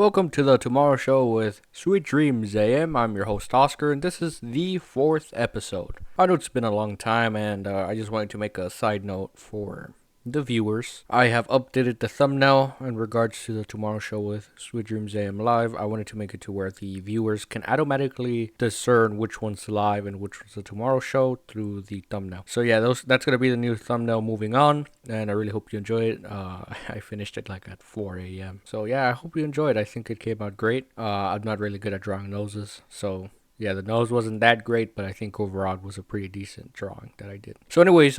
Welcome to the Tomorrow Show with Sweet Dreams AM. I'm your host Oscar, and this is the fourth episode. I know it's been a long time, and I just wanted to make a side note for the viewers. I have updated the thumbnail in regards to the Tomorrow Show with Sweet Dreams AM live. I wanted to make it to where the viewers can automatically discern which one's live and which one's the Tomorrow Show through the thumbnail. So yeah, that's gonna be the new thumbnail moving on, and I really hope you enjoy it. I finished it like at 4 a.m. So yeah, I hope you enjoyed. I think it came out great. I'm not really good at drawing noses, so yeah, the nose wasn't that great, but I think overall it was a pretty decent drawing that I did. So anyways,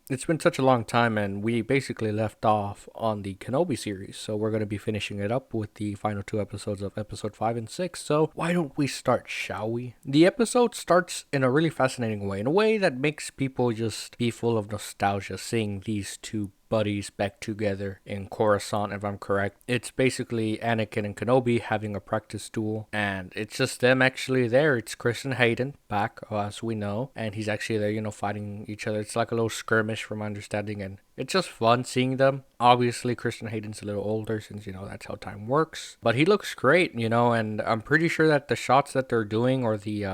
it's been such a long time, and we basically left off on the Kenobi series. So we're going to be finishing it up with the final two episodes of episode 5 and 6. So why don't we start, shall we? The episode starts in a really fascinating way, in a way that makes people just be full of nostalgia, seeing these two buddies back together in Coruscant, if I'm correct. It's basically Anakin and Kenobi having a practice duel, and it's just them actually there. It's Christian Hayden back, as we know, and he's actually there, fighting each other. It's like a little skirmish from my understanding, and it's just fun seeing them. Obviously, Christian Hayden's a little older since, that's how time works, but he looks great, and I'm pretty sure that the shots that they're doing, or the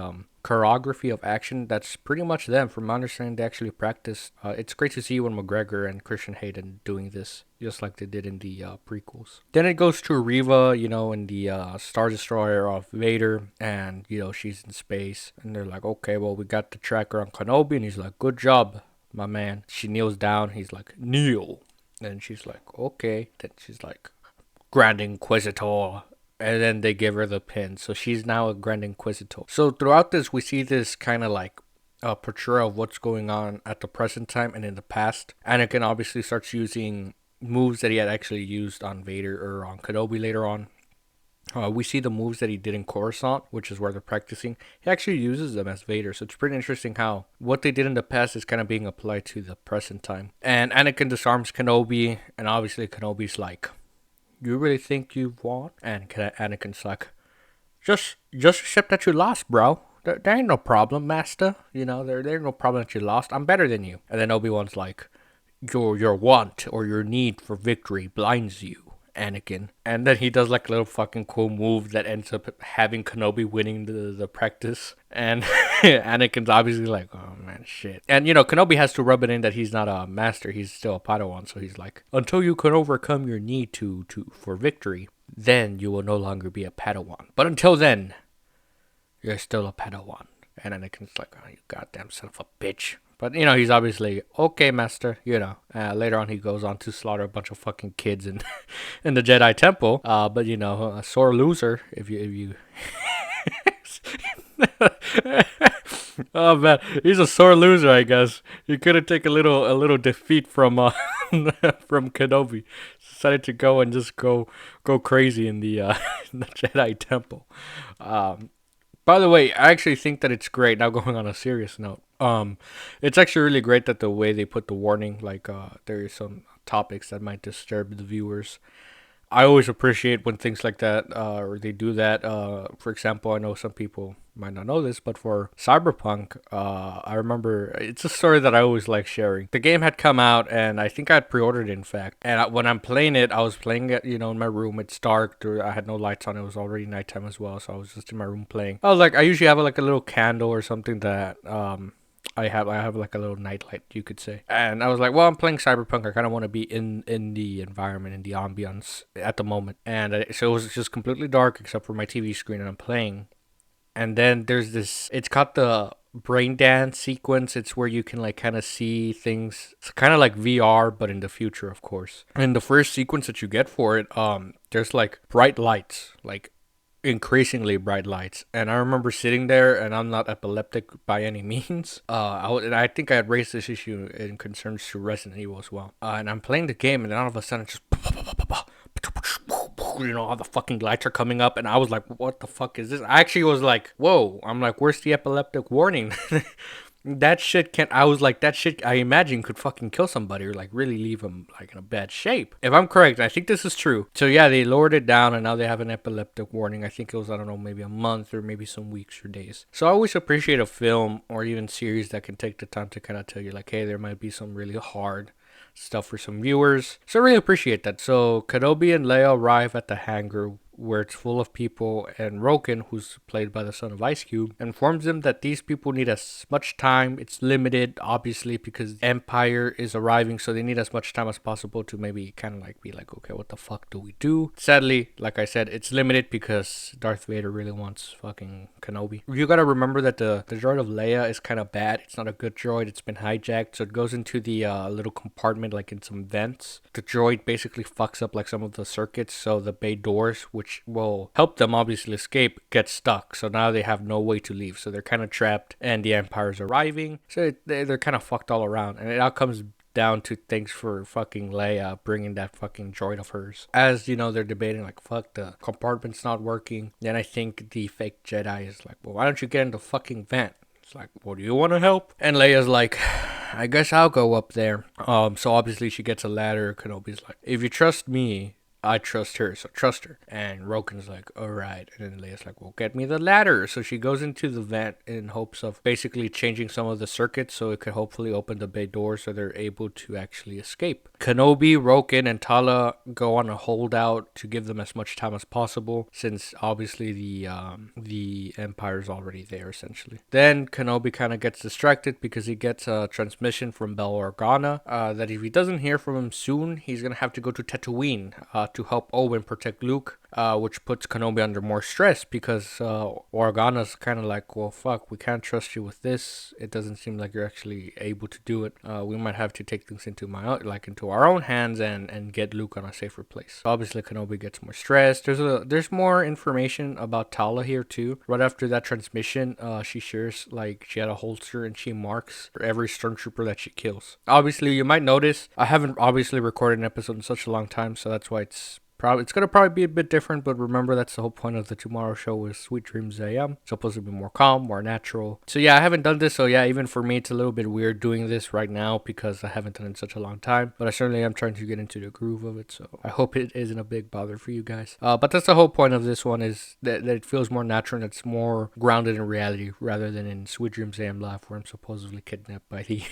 choreography of action, that's pretty much them. From my understanding, they actually practiced. It's great to see Ewan McGregor and Christian Hayden doing this, just like they did in the prequels. Then it goes to Reva, in the Star Destroyer of Vader, and, she's in space, and they're like, okay, well, we got the tracker on Kenobi, and he's like, good job, my man. She kneels down, he's like, kneel. And she's like, okay. Then she's like, Grand Inquisitor. And then they give her the pin. So she's now a Grand Inquisitor. So throughout this, we see this kind of like a portrayal of what's going on at the present time and in the past. Anakin obviously starts using moves that he had actually used on Vader or on Kenobi later on. We see the moves that he did in Coruscant, which is where they're practicing. He actually uses them as Vader. So it's pretty interesting how what they did in the past is kind of being applied to the present time. And Anakin disarms Kenobi. And obviously Kenobi's like, you really think you've won? And Anakin's like, just accept that you lost, bro. There ain't no problem, master. There ain't no problem that you lost. I'm better than you. And then Obi-Wan's like, your want or your need for victory blinds you, Anakin. And then he does like a little fucking cool move that ends up having Kenobi winning the practice. And Anakin's obviously like, oh man, shit. And Kenobi has to rub it in that he's not a master, he's still a Padawan. So he's like, until you can overcome your need for victory, then you will no longer be a Padawan. But until then, you're still a Padawan. And Anakin's like, oh, you goddamn son of a bitch. But, he's obviously, okay, master, later on he goes on to slaughter a bunch of fucking kids in in the Jedi Temple. But, a sore loser if you... Oh, man, he's a sore loser, I guess. He couldn't take a little defeat from from Kenobi. Decided to go and just go crazy in the, in the Jedi Temple. By the way, I actually think that it's great. Now going on a serious note, it's actually really great that the way they put the warning, like there are some topics that might disturb the viewers. I always appreciate when things like that, or they do that. For example, I know some people might not know this, but for Cyberpunk, I remember it's a story that I always like sharing. The game had come out, and I think I had pre-ordered it, in fact. And when I'm playing it, I was playing it, in my room. It's dark. I had no lights on. It was already nighttime as well, so I was just in my room playing. I was like, I usually have like a little candle or something that I have like a little nightlight, you could say. And I was like, well, I'm playing Cyberpunk. I kind of want to be in the environment, in the ambience at the moment. And so it was just completely dark except for my TV screen, and I'm playing. And then there's this, it's got the brain dance sequence. It's where you can like kind of see things. It's kind of like VR, but in the future, of course. And the first sequence that you get for it, there's like bright lights, like increasingly bright lights. And I remember sitting there, and I'm not epileptic by any means. And I think I had raised this issue in concerns to Resident Evil as well. And I'm playing the game, and then all of a sudden just all the fucking lights are coming up, and I was like, what the fuck is this? I actually was like, whoa. I'm like, where's the epileptic warning? That shit I imagine could fucking kill somebody, or like really leave them like in a bad shape. If I'm correct, I think this is true. So yeah, they lowered it down, and now they have an epileptic warning. I think it was, I don't know, maybe a month or maybe some weeks or days. So I always appreciate a film or even series that can take the time to kind of tell you like, hey, there might be some really hard stuff for some viewers. So I really appreciate that. So Kenobi and Leia arrive at the hangar where it's full of people, and Roken, who's played by the son of Ice Cube, informs them that these people need as much time. It's limited, obviously, because the Empire is arriving, so they need as much time as possible to maybe kind of like be like, okay, what the fuck do we do? Sadly, like I said, it's limited because Darth Vader really wants fucking Kenobi. You gotta remember that the droid of Leia is kind of bad. It's not a good droid. It's been hijacked, so it goes into the little compartment like in some vents. The droid basically fucks up like some of the circuits, so the bay doors, which will help them obviously escape, get stuck. So now they have no way to leave. So they're kind of trapped, and the Empire's arriving. So they're kind of fucked all around, and it all comes down to thanks for fucking Leia bringing that fucking droid of hers. As you know, they're debating like, fuck, the compartment's not working. Then I think the fake Jedi is like, well, why don't you get in the fucking vent? It's like, well, do you want to help? And Leia's like, I guess I'll go up there. So obviously she gets a ladder. Kenobi's like, if you trust me, I trust her, so trust her. And Roken's like, alright. And then Leia's like, well, get me the ladder. So she goes into the vent in hopes of basically changing some of the circuits so it could hopefully open the bay door so they're able to actually escape. Kenobi, Roken, and Tala go on a holdout to give them as much time as possible, since obviously the Empire's already there, essentially. Then Kenobi kind of gets distracted because he gets a transmission from Bail Organa that if he doesn't hear from him soon, he's going to have to go to Tatooine to help Owen protect Luke, which puts Kenobi under more stress because Organa's kind of like, well, fuck, we can't trust you with this. It doesn't seem like you're actually able to do it. We might have to take things into our own hands and get Luke on a safer place. Obviously, Kenobi gets more stressed. There's more information about Tala here too. Right after that transmission, she shares like she had a holster and she marks for every stormtrooper that she kills. Obviously, you might notice I haven't obviously recorded an episode in such a long time, so that's why it's gonna probably be a bit different, but remember that's the whole point of the Tomorrow Show was Sweet Dreams AM. It's supposed to be more calm, more natural. So yeah, I haven't done this, so yeah, even for me it's a little bit weird doing this right now because I haven't done it in such a long time. But I certainly am trying to get into the groove of it, so I hope it isn't a big bother for you guys. But that's the whole point of this one, is that it feels more natural and it's more grounded in reality rather than in Sweet Dreams AM Live where I'm supposedly kidnapped by the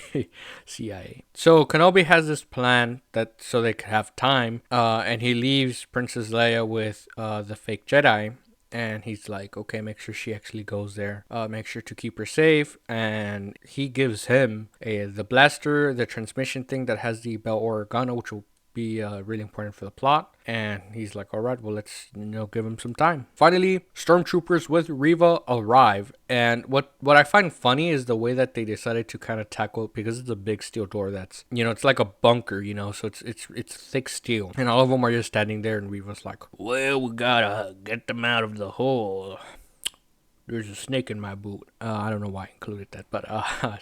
CIA. So Kenobi has this plan that so they could have time, and he leaves Princess Leia with the fake Jedi, and he's like, okay, make sure she actually goes there, make sure to keep her safe, and he gives him the blaster, the transmission thing that has the Bail Organa, which will be really important for the plot. And he's like, all right, well, let's give him some time. Finally, stormtroopers with Reva arrive, and what I find funny is the way that they decided to kind of tackle it, because it's a big steel door that's it's like a bunker, so it's thick steel, and all of them are just standing there, and Reva's like, well, we gotta get them out of the hole. There's a snake in my boot. I don't know why I included that, but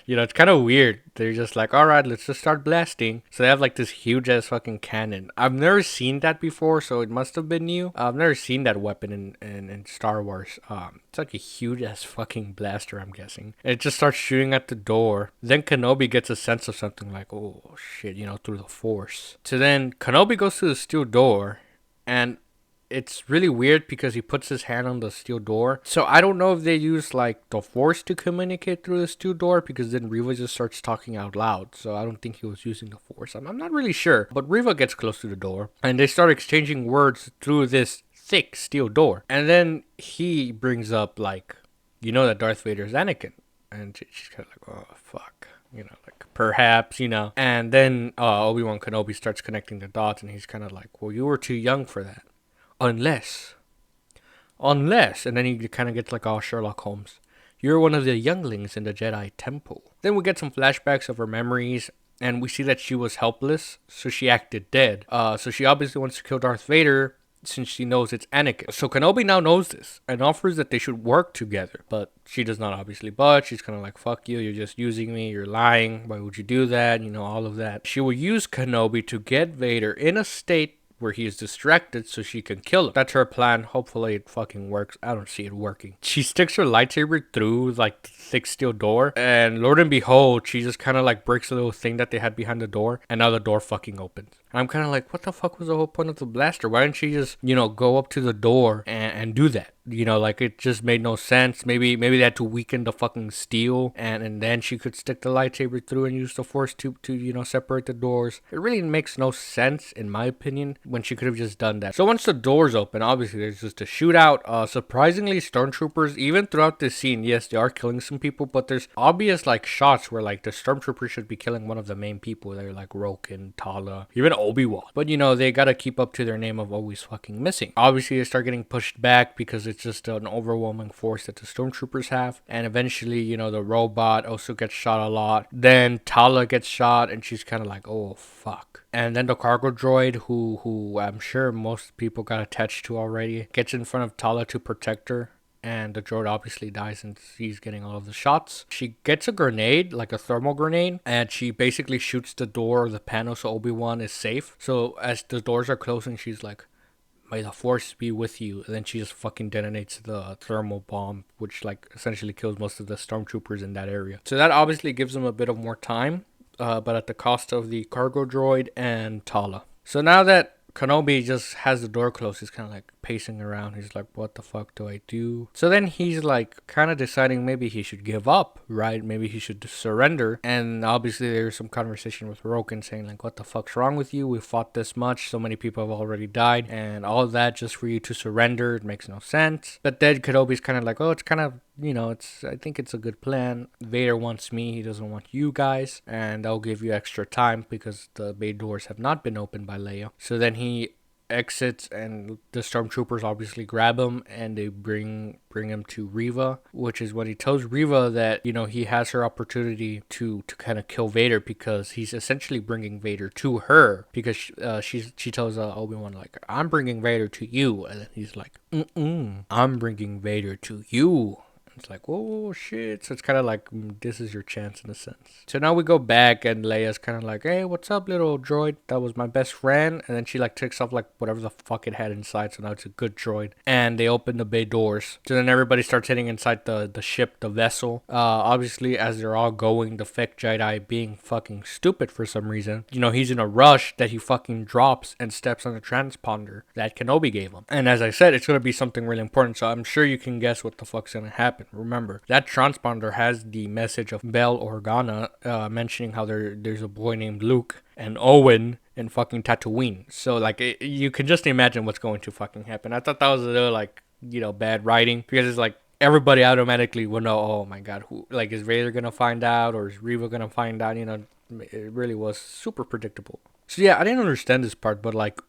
it's kind of weird. They're just like, all right, let's just start blasting. So they have like this huge ass fucking cannon. I've never seen that before, so it must have been new. I've never seen that weapon in Star Wars. It's like a huge ass fucking blaster, I'm guessing. And it just starts shooting at the door. Then Kenobi gets a sense of something like, oh shit, through the Force. So then Kenobi goes to the steel door, and it's really weird because he puts his hand on the steel door. So I don't know if they use like the Force to communicate through the steel door, because then Reva just starts talking out loud. So I don't think he was using the Force. I'm not really sure. But Reva gets close to the door and they start exchanging words through this thick steel door. And then he brings up like, that Darth Vader is Anakin. And she's kind of like, oh, fuck. Perhaps, And then Obi-Wan Kenobi starts connecting the dots, and he's kind of like, well, you were too young for that. Unless, and then he kind of gets like all Sherlock Holmes. You're one of the younglings in the Jedi Temple. Then we get some flashbacks of her memories, and we see that she was helpless, so she acted dead. So she obviously wants to kill Darth Vader, since she knows it's Anakin. So Kenobi now knows this, and offers that they should work together. But she does not obviously budge. She's kind of like, fuck you, you're just using me, you're lying, why would you do that, all of that. She will use Kenobi to get Vader in a state where he is distracted so she can kill him. That's her plan. Hopefully it fucking works. I don't see it working. She sticks her lightsaber through like the thick steel door, and Lord and behold, she just kind of like breaks the little thing that they had behind the door, and now the door fucking opens. I'm kind of like, what the fuck was the whole point of the blaster? Why didn't she just, go up to the door and do that? Like it just made no sense. Maybe they had to weaken the fucking steel, and then she could stick the lightsaber through and use the force to separate the doors. It really makes no sense in my opinion when she could have just done that. So once the doors open, obviously there's just a shootout. Surprisingly, stormtroopers even throughout this scene, yes, they are killing some people, but there's obvious like shots where like the stormtroopers should be killing one of the main people. They're like Roken, Tala, even Obi-Wan. But they gotta keep up to their name of always fucking missing. Obviously they start getting pushed back because it's just an overwhelming force that the stormtroopers have, and eventually the robot also gets shot a lot. Then Tala gets shot and she's kind of like, oh fuck. And then the cargo droid, who I'm sure most people got attached to already, gets in front of Tala to protect her, and the droid obviously dies since he's getting all of the shots. She gets a grenade, like a thermal grenade, and she basically shoots the door or the panel so Obi-Wan is safe. So as the doors are closing, she's like, may the force be with you. And then she just fucking detonates the thermal bomb, which like essentially kills most of the stormtroopers in that area. So that obviously gives them a bit of more time, but at the cost of the cargo droid and Tala. So now that Kenobi just has the door closed, he's kind of like pacing around. He's like, what the fuck do I do? So then he's like kind of deciding maybe he should give up, right? Maybe he should surrender. And obviously there's some conversation with Roken saying like, what the fuck's wrong with you? We fought this much. So many people have already died. And all of that just for you to surrender. It makes no sense. But then Kenobi's kind of like, oh, it's kind of, I think it's a good plan. Vader wants me. He doesn't want you guys. And I'll give you extra time because the bay doors have not been opened by Leia. So then he exits and the stormtroopers obviously grab him and they bring him to Reva, which is when he tells Reva that he has her opportunity to kind of kill Vader because he's essentially bringing Vader to her because she tells Obi-Wan like, I'm bringing Vader to you, and then he's like, I'm bringing Vader to you. It's like, whoa, shit. So it's kind of like, this is your chance in a sense. So now we go back and Leia's kind of like, hey, what's up, little droid? That was my best friend. And then she like takes off like whatever the fuck it had inside. So now it's a good droid. And they open the bay doors. So then everybody starts heading inside the ship, the vessel. Obviously, as they're all going, the fake Jedi being fucking stupid for some reason. He's in a rush that he fucking drops and steps on the transponder that Kenobi gave him. And as I said, it's going to be something really important. So I'm sure you can guess what the fuck's going to happen. Remember, that transponder has the message of Bail Organa mentioning how there's a boy named Luke and Owen in fucking Tatooine. So, like, you can just imagine what's going to fucking happen. I thought that was a little, like, bad writing because it's like everybody automatically will know, oh my god, who, like, is Vader gonna find out or is Reva gonna find out? It really was super predictable. So, yeah, I didn't understand this part, but, like,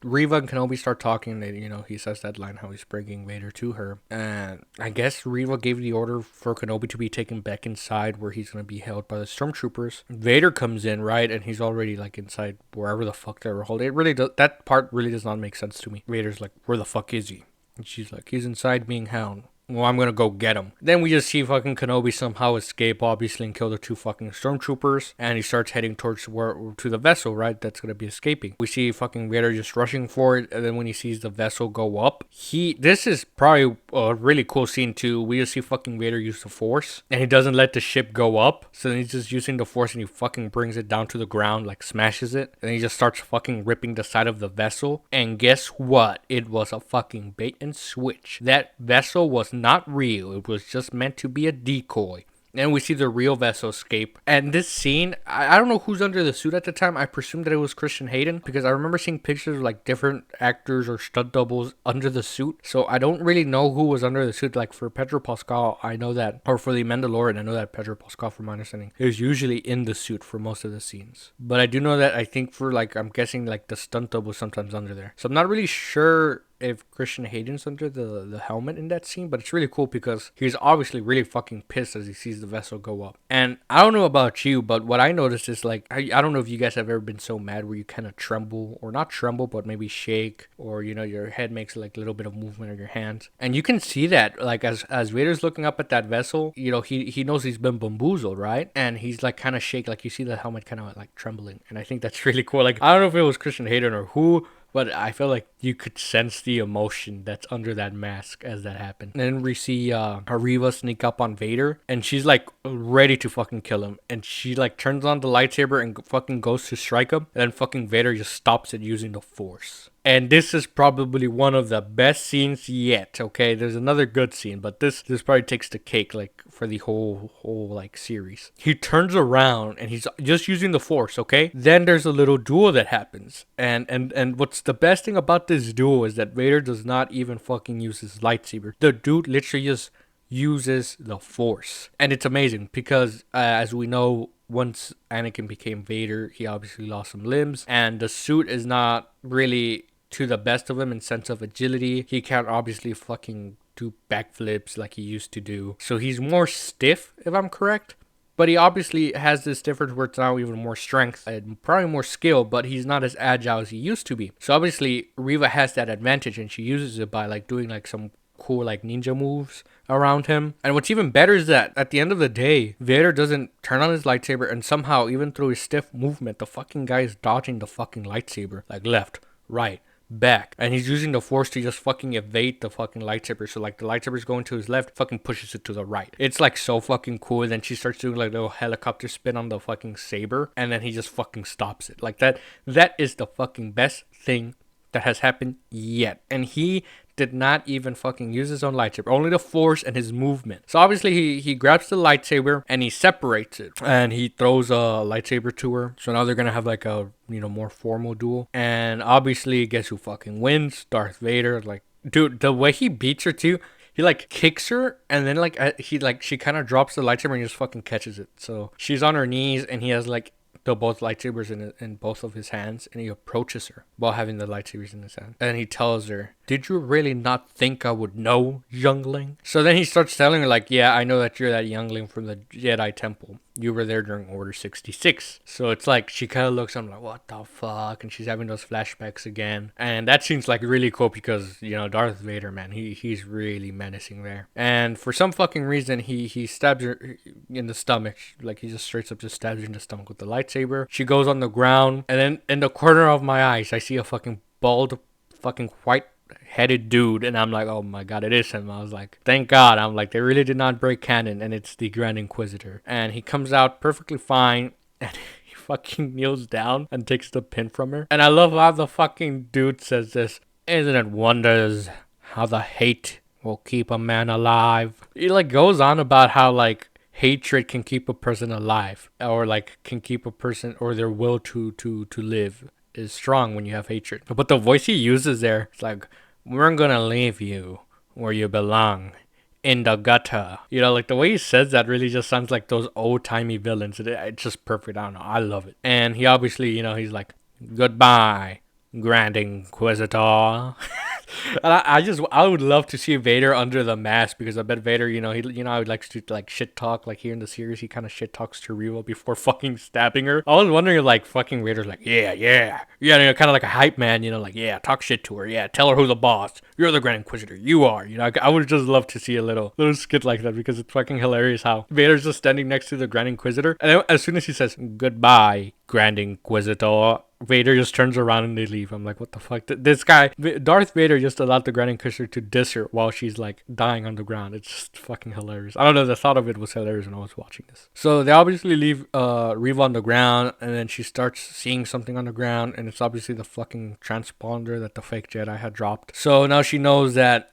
Reva and Kenobi start talking. They, he says that line how he's bringing Vader to her. And I guess Reva gave the order for Kenobi to be taken back inside where he's going to be held by the stormtroopers. Vader comes in, right? And he's already like inside wherever the fuck they were holding. It really does, that part really does not make sense to me. Vader's like, where the fuck is he? And she's like, he's inside being held. Well, I'm gonna go get him. Then we just see fucking Kenobi somehow escape, obviously, and kill the two fucking stormtroopers. And he starts heading towards to the vessel, right? That's gonna be escaping. We see fucking Vader just rushing for it. And then when he sees the vessel go up, this is probably a really cool scene too. We just see fucking Vader use the Force. And he doesn't let the ship go up. So then he's just using the Force and he fucking brings it down to the ground, like smashes it. And he just starts fucking ripping the side of the vessel. And guess what? It was a fucking bait and switch. That vessel was not real. It was just meant to be a decoy. And we see the real vessel escape. And this scene, I don't know who's under the suit at the time. I presume that it was Christian Hayden because I remember seeing pictures of like different actors or stunt doubles under the suit. So I don't really know who was under the suit. Like for Pedro Pascal, I know that, or for the Mandalorian, I know that Pedro Pascal, from my understanding, is usually in the suit for most of the scenes. But I do know that I think for like, I'm guessing like the stunt double sometimes under there. So I'm not really sure if Christian Hayden's under the helmet in that scene, but it's really cool because he's obviously really fucking pissed as he sees the vessel go up. And I don't know about you, but what I noticed is like, I don't know if you guys have ever been so mad where you kind of tremble, or not tremble, but maybe shake, or your head makes like a little bit of movement of your hands. And you can see that like as Vader's looking up at that vessel, he knows he's been bamboozled, right? And he's like kind of shake, like you see the helmet kind of like trembling. And I think that's really cool. Like, I don't know if it was Christian Hayden or who, But I feel like you could sense the emotion that's under that mask as that happened. And then we see Ariva sneak up on Vader, and she's like ready to fucking kill him. And she like turns on the lightsaber and fucking goes to strike him. And then fucking Vader just stops it using the Force. And this is probably one of the best scenes yet. Okay, there's another good scene, but this probably takes the cake, like for the whole like series. He turns around and he's just using the Force. Okay, then there's a little duel that happens, and what's the best thing about this duel is that Vader does not even fucking use his lightsaber. The dude literally just uses the Force, and it's amazing because as we know, once Anakin became Vader, he obviously lost some limbs, and the suit is not really to the best of him in sense of agility. He can't obviously fucking do backflips like he used to do. So he's more stiff, if I'm correct. But he obviously has this difference where it's now even more strength and probably more skill, but he's not as agile as he used to be. So obviously Reva has that advantage, and she uses it by like doing like some cool like ninja moves around him. And what's even better is that at the end of the day, Vader doesn't turn on his lightsaber, and somehow even through his stiff movement, the fucking guy is dodging the fucking lightsaber, like left, right, back, and he's using the Force to just fucking evade the fucking lightsaber. So like the lightsaber's going to his left, fucking pushes it to the right. It's like so fucking cool. And then she starts doing like a little helicopter spin on the fucking saber, and then he just fucking stops it. Like that is the fucking best thing that has happened yet. And he did not even fucking use his own lightsaber, only the Force and his movement. So obviously he grabs the lightsaber and he separates it, and he throws a lightsaber to her. So now they're gonna have like a more formal duel. And obviously, guess who fucking wins? Darth Vader. Like, dude, the way he beats her too. He like kicks her, and then she kind of drops the lightsaber and just fucking catches it. So she's on her knees, and he has like the both lightsabers in both of his hands, and he approaches her while having the lightsabers in his hand, and he tells her, "Did you really not think I would know, youngling?" So then he starts telling her like, "Yeah, I know that you're that youngling from the Jedi Temple. You were there during Order 66. So it's like she kind of looks, I'm like, what the fuck? And she's having those flashbacks again. And that seems like really cool because, Darth Vader, man, he's really menacing there. And for some fucking reason, he stabs her in the stomach. Like, he just straight up just stabs her in the stomach with the lightsaber. She goes on the ground. And then in the corner of my eyes, I see a fucking bald, fucking white headed dude, and I'm like, oh my god, it is him. I was like, thank god. I'm like, they really did not break canon, and it's the Grand Inquisitor. And he comes out perfectly fine, and he fucking kneels down and takes the pin from her. And I love how the fucking dude says this, "Isn't it wonders how the hate will keep a man alive?" He like goes on about how like hatred can keep a person alive, or like can keep a person, or their will to live is strong when you have hatred. But the voice he uses there, it's like, "We're gonna leave you where you belong, in the gutter." Like the way he says that really just sounds like those old-timey villains. It's just perfect. I don't know. I love it. And he obviously, he's like, "Goodbye, Grand Inquisitor." And I would love to see Vader under the mask, because I bet Vader, he likes to like shit talk. Like here in the series, he kind of shit talks to Reva before fucking stabbing her. I was wondering, like, fucking Vader's like, yeah, kind of like a hype man, like, yeah, talk shit to her, yeah, tell her who's the boss. You're the Grand Inquisitor, you are. I would just love to see a little skit like that, because it's fucking hilarious how Vader's just standing next to the Grand Inquisitor, and as soon as he says "Goodbye, Grand Inquisitor," Vader just turns around and they leave. I'm like, what the fuck? This guy, Darth Vader, just allowed the Grand Inquisitor to diss her while she's like dying on the ground. It's just fucking hilarious. I don't know, the thought of it was hilarious when I was watching this. So they obviously leave Reva on the ground, and then she starts seeing something on the ground, and it's obviously the fucking transponder that the fake Jedi had dropped. So now she knows that,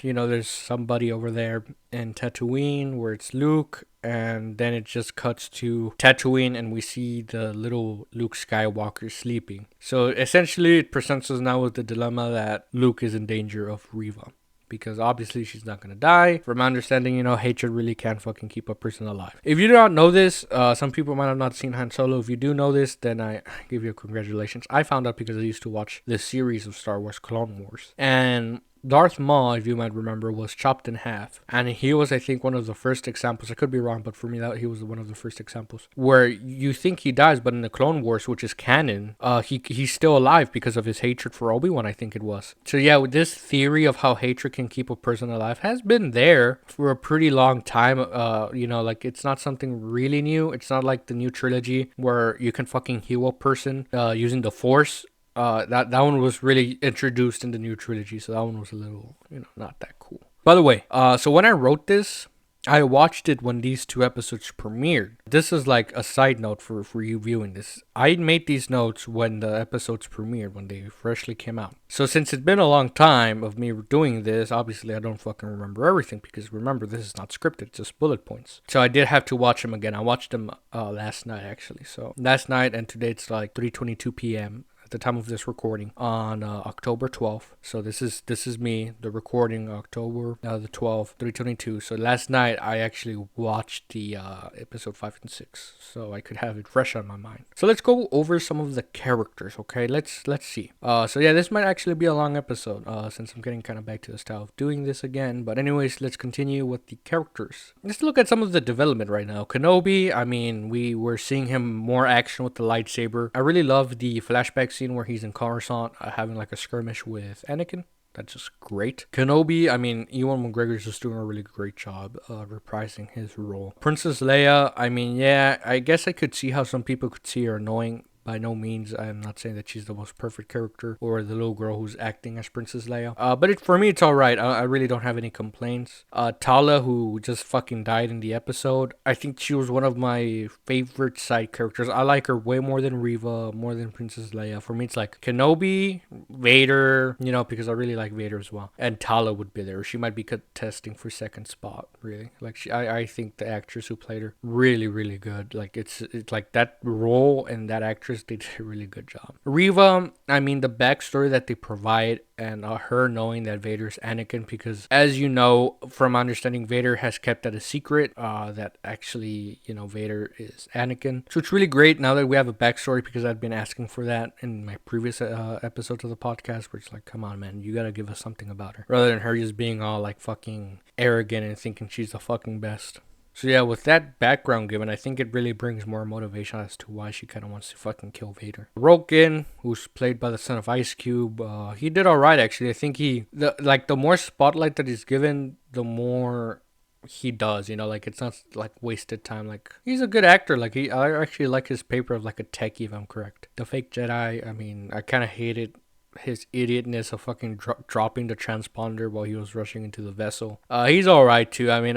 there's somebody over there in Tatooine where it's Luke. And then it just cuts to Tatooine, and we see the little Luke Skywalker sleeping. So essentially it presents us now with the dilemma that Luke is in danger of Reva, because obviously she's not gonna die. From my understanding, hatred really can fucking keep a person alive. If you do not know this, some people might have not seen Han Solo. If you do know this, then I give you congratulations. I found out because I used to watch this series of Star Wars, Clone Wars. And Darth Maul, if you might remember, was chopped in half. And he was, I think, one of the first examples. I could be wrong, but for me, he was one of the first examples where you think he dies, but in the Clone Wars, which is canon, he's still alive because of his hatred for Obi-Wan, I think it was. So yeah, with this theory of how hatred can keep a person alive has been there for a pretty long time. Like, it's not something really new. It's not like the new trilogy where you can fucking heal a person using the Force. That one was really introduced in the new trilogy, so that one was a little, not that cool. By the way, so when I wrote this, I watched it when these two episodes premiered. This is like a side note for you viewing this. I made these notes when the episodes premiered, when they freshly came out. So since it's been a long time of me doing this, obviously I don't fucking remember everything, because remember, this is not scripted, it's just bullet points. So I did have to watch them again. I watched them last night, actually. So last night, and today it's like 3:22 p.m. the time of this recording on October 12th. So this is me, the recording October the 12th, 3:22. So last night I actually watched the episode 5 and 6, so I could have it fresh on my mind. So let's go over some of the characters, okay? Let's see. So yeah, this might actually be a long episode since I'm getting kind of back to the style of doing this again. But anyways, let's continue with the characters. Let's look at some of the development right now. Kenobi, I mean, we were seeing him more action with the lightsaber. I really love the flashback scene where he's in Coruscant having like a skirmish with Anakin. That's just great. Kenobi, I mean, Ewan McGregor's just doing a really great job reprising his role. Princess Leia, I mean, yeah, I guess I could see how some people could see her annoying. By no means, I'm not saying that she's the most perfect character or the little girl who's acting as Princess Leia. But for me, it's alright. I really don't have any complaints. Tala, who just fucking died in the episode, I think she was one of my favorite side characters. I like her way more than Reva, more than Princess Leia. For me, it's like Kenobi, Vader, because I really like Vader as well. And Tala would be there. She might be contesting for second spot, really. Like, I think the actress who played her, really, really good. Like, it's like that role and that actress, they did a really good job. Reva, I mean, the backstory that they provide and her knowing that Vader's Anakin, because as you know, from understanding, Vader has kept that a secret, that actually, Vader is Anakin. So it's really great now that we have a backstory, because I've been asking for that in my previous episodes of the podcast, where it's like, come on, man, you gotta give us something about her, rather than her just being all like fucking arrogant and thinking she's the fucking best. So yeah, with that background given, I think it really brings more motivation as to why she kind of wants to fucking kill Vader. Roken, who's played by the son of Ice Cube, he did alright actually. I think the more spotlight that he's given, the more he does, like it's not like wasted time. Like, he's a good actor. Like, I actually like his paper of like a techie, if I'm correct. The fake Jedi, I mean, I kind of hated his idiotness of fucking dropping the transponder while he was rushing into the vessel. He's alright too. I mean,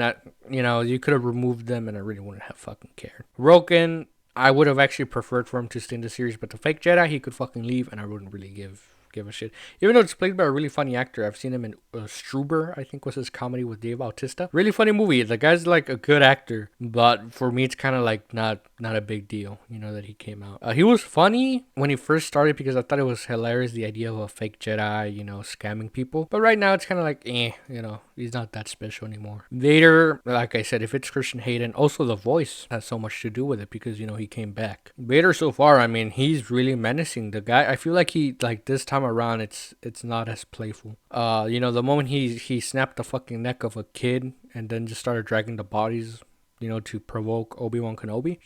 you could have removed them and I really wouldn't have fucking cared. Roken, I would have actually preferred for him to stay in the series, but the fake Jedi, he could fucking leave and I wouldn't really give a shit. Even though it's played by a really funny actor. I've seen him in Struber, I think was his comedy with Dave Bautista. Really funny movie. The guy's like a good actor, but for me it's kind of like not a big deal, that he came out. He was funny when he first started, because I thought it was hilarious, the idea of a fake Jedi, scamming people. But right now it's kind of like, he's not that special anymore. Vader, like I said, if it's Christian Hayden, also the voice has so much to do with it, because, he came back. Vader so far, I mean, he's really menacing. The guy, I feel like he, like this time around, it's not as playful. The moment he snapped the fucking neck of a kid and then just started dragging the bodies, to provoke Obi-Wan Kenobi,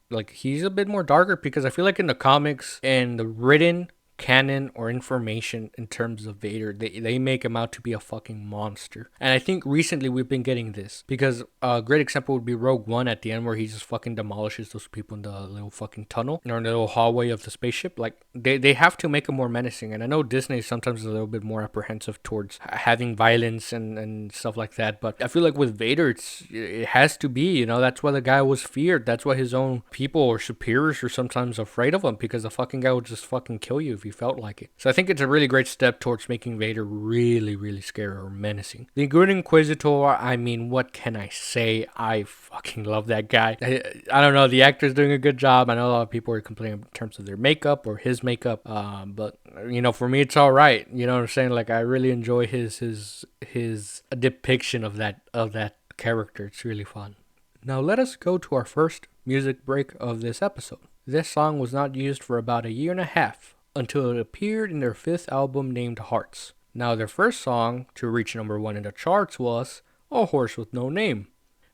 like he's a bit more darker, because I feel like in the comics and the written canon or information in terms of Vader, they make him out to be a fucking monster. And I think recently we've been getting this, because a great example would be Rogue One at the end, where he just fucking demolishes those people in the little fucking tunnel or in the little hallway of the spaceship. Like, they have to make him more menacing. And I know Disney sometimes is a little bit more apprehensive towards having violence and stuff like that, but I feel like with Vader, it has to be, that's why the guy was feared. That's why his own people or superiors are sometimes afraid of him, because the fucking guy would just fucking kill you if he felt like it. So I think it's a really great step towards making Vader really, really scary or menacing. The Good Inquisitor, I mean, what can I say? I fucking love that guy. I don't know, the actor's doing a good job. I know a lot of people are complaining in terms of their makeup or his makeup, but for me it's all right. You know what I'm saying? Like, I really enjoy his depiction of that character. It's really fun. Now let us go to our first music break of this episode. This song was not used for about a year and a half, until it appeared in their fifth album named Hearts. Now, their first song to reach number 1 in the charts was A Horse with No Name,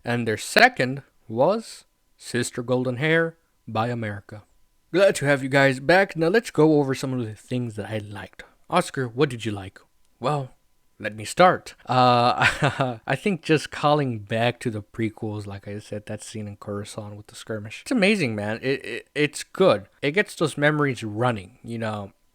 and their second was Sister Golden Hair by America. Glad to have you guys back. Now let's go over some of the things that I liked. Oscar, what did you like? Well, let me start. I think just calling back to the prequels, like I said, that scene in Coruscant with the skirmish. It's amazing, man. It's good. It gets those memories running,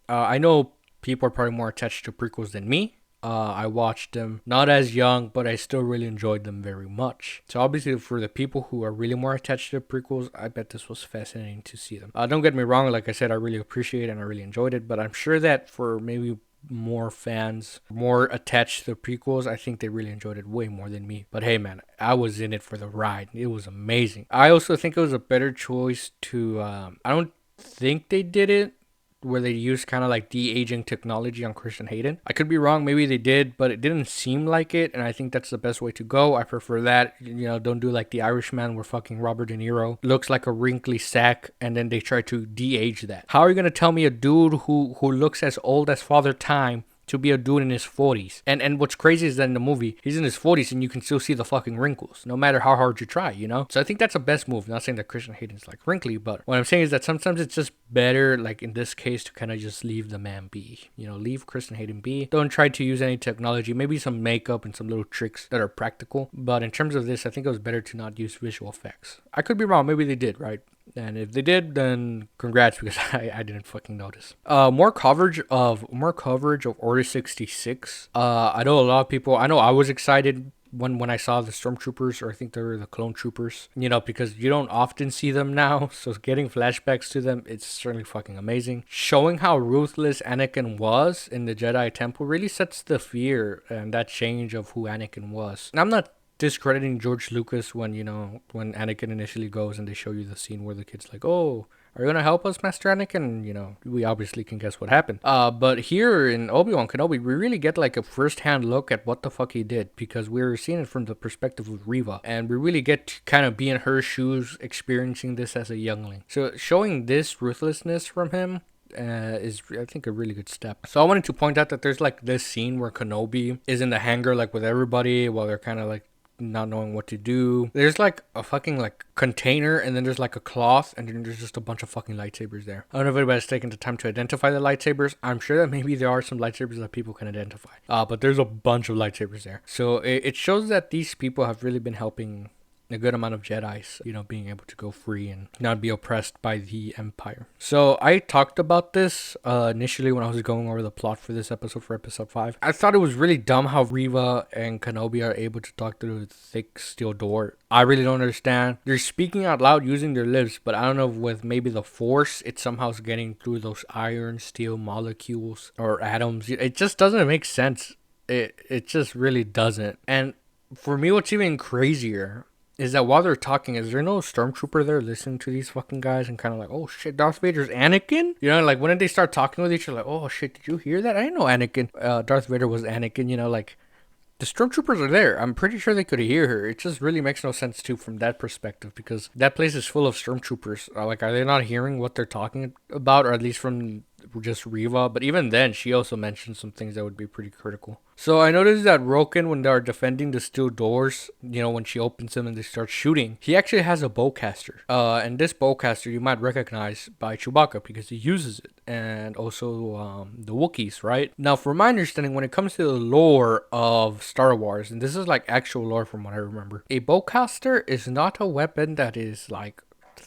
I know people are probably more attached to prequels than me. I watched them not as young, but I still really enjoyed them very much. So obviously, for the people who are really more attached to prequels, I bet this was fascinating to see them. Don't get me wrong, like I said, I really appreciate it and I really enjoyed it, but I'm sure that for maybe more fans, more attached to the prequels, I think they really enjoyed it way more than me. But hey, man, I was in it for the ride. It was amazing. I also think it was a better choice to. I don't think they did it where they used kind of like de-aging technology on Christian Hayden. I could be wrong, maybe they did, but it didn't seem like it, and I think that's the best way to go. I prefer that. Don't do like The Irishman where fucking Robert De Niro looks like a wrinkly sack, and then they try to de-age that. How are you gonna tell me a dude who looks as old as Father Time to be a dude in his 40s? And what's crazy is that in the movie, he's in his 40s and you can still see the fucking wrinkles, no matter how hard you try, So I think that's the best move. Not saying that Christian Hayden's like wrinkly, but what I'm saying is that sometimes it's just better, like in this case, to kind of just leave the man be. Leave Christian Hayden be. Don't try to use any technology, maybe some makeup and some little tricks that are practical. But in terms of this, I think it was better to not use visual effects. I could be wrong, maybe they did, right? And if they did, then congrats, because I didn't fucking notice. More coverage of Order 66. I know a lot of people. I know I was excited when I saw the stormtroopers, or I think they were the clone troopers. Because you don't often see them now, so getting flashbacks to them, it's certainly fucking amazing. Showing how ruthless Anakin was in the Jedi Temple really sets the fear and that change of who Anakin was. And I'm not discrediting George Lucas when Anakin initially goes and they show you the scene where the kid's like, "Oh, are you gonna help us, Master Anakin?" We obviously can guess what happened. But here in Obi-Wan Kenobi, we really get like a first-hand look at what the fuck he did, because we're seeing it from the perspective of Reva, and we really get to kind of be in her shoes, experiencing this as a youngling. So showing this ruthlessness from him is, I think, a really good step. So I wanted to point out that there's like this scene where Kenobi is in the hangar like with everybody while they're kind of like not knowing what to do. There's like a fucking like container, and then there's like a cloth, and then there's just a bunch of fucking lightsabers there. I don't know if anybody's taken the time to identify the lightsabers. I'm sure that maybe there are some lightsabers that people can identify. But there's a bunch of lightsabers there. So it shows that these people have really been helping a good amount of Jedis, being able to go free and not be oppressed by the Empire. So I talked about this initially when I was going over the plot for this episode, for episode 5. I thought it was really dumb how Reva and Kenobi are able to talk through the thick steel door. I really don't understand. They're speaking out loud using their lips, but I don't know if with maybe the Force, it somehow is getting through those iron steel molecules or atoms. It just doesn't make sense. It just really doesn't. And for me, what's even crazier is that while they're talking, is there no stormtrooper there listening to these fucking guys and kind of like, oh shit, Darth Vader's Anakin? Like when they start talking with each other, like, oh shit, did you hear that? I didn't know Anakin, Darth Vader was Anakin, like the stormtroopers are there. I'm pretty sure they could hear her. It just really makes no sense too from that perspective, because that place is full of stormtroopers. Like, are they not hearing what they're talking about, or at least from just Reva? But even then, she also mentioned some things that would be pretty critical. So I noticed that Roken, when they're defending the steel doors, when she opens them and they start shooting, he actually has a bowcaster. And this bowcaster you might recognize by Chewbacca because he uses it. And also the Wookiees, right? Now, from my understanding, when it comes to the lore of Star Wars, and this is like actual lore from what I remember, a bowcaster is not a weapon that is like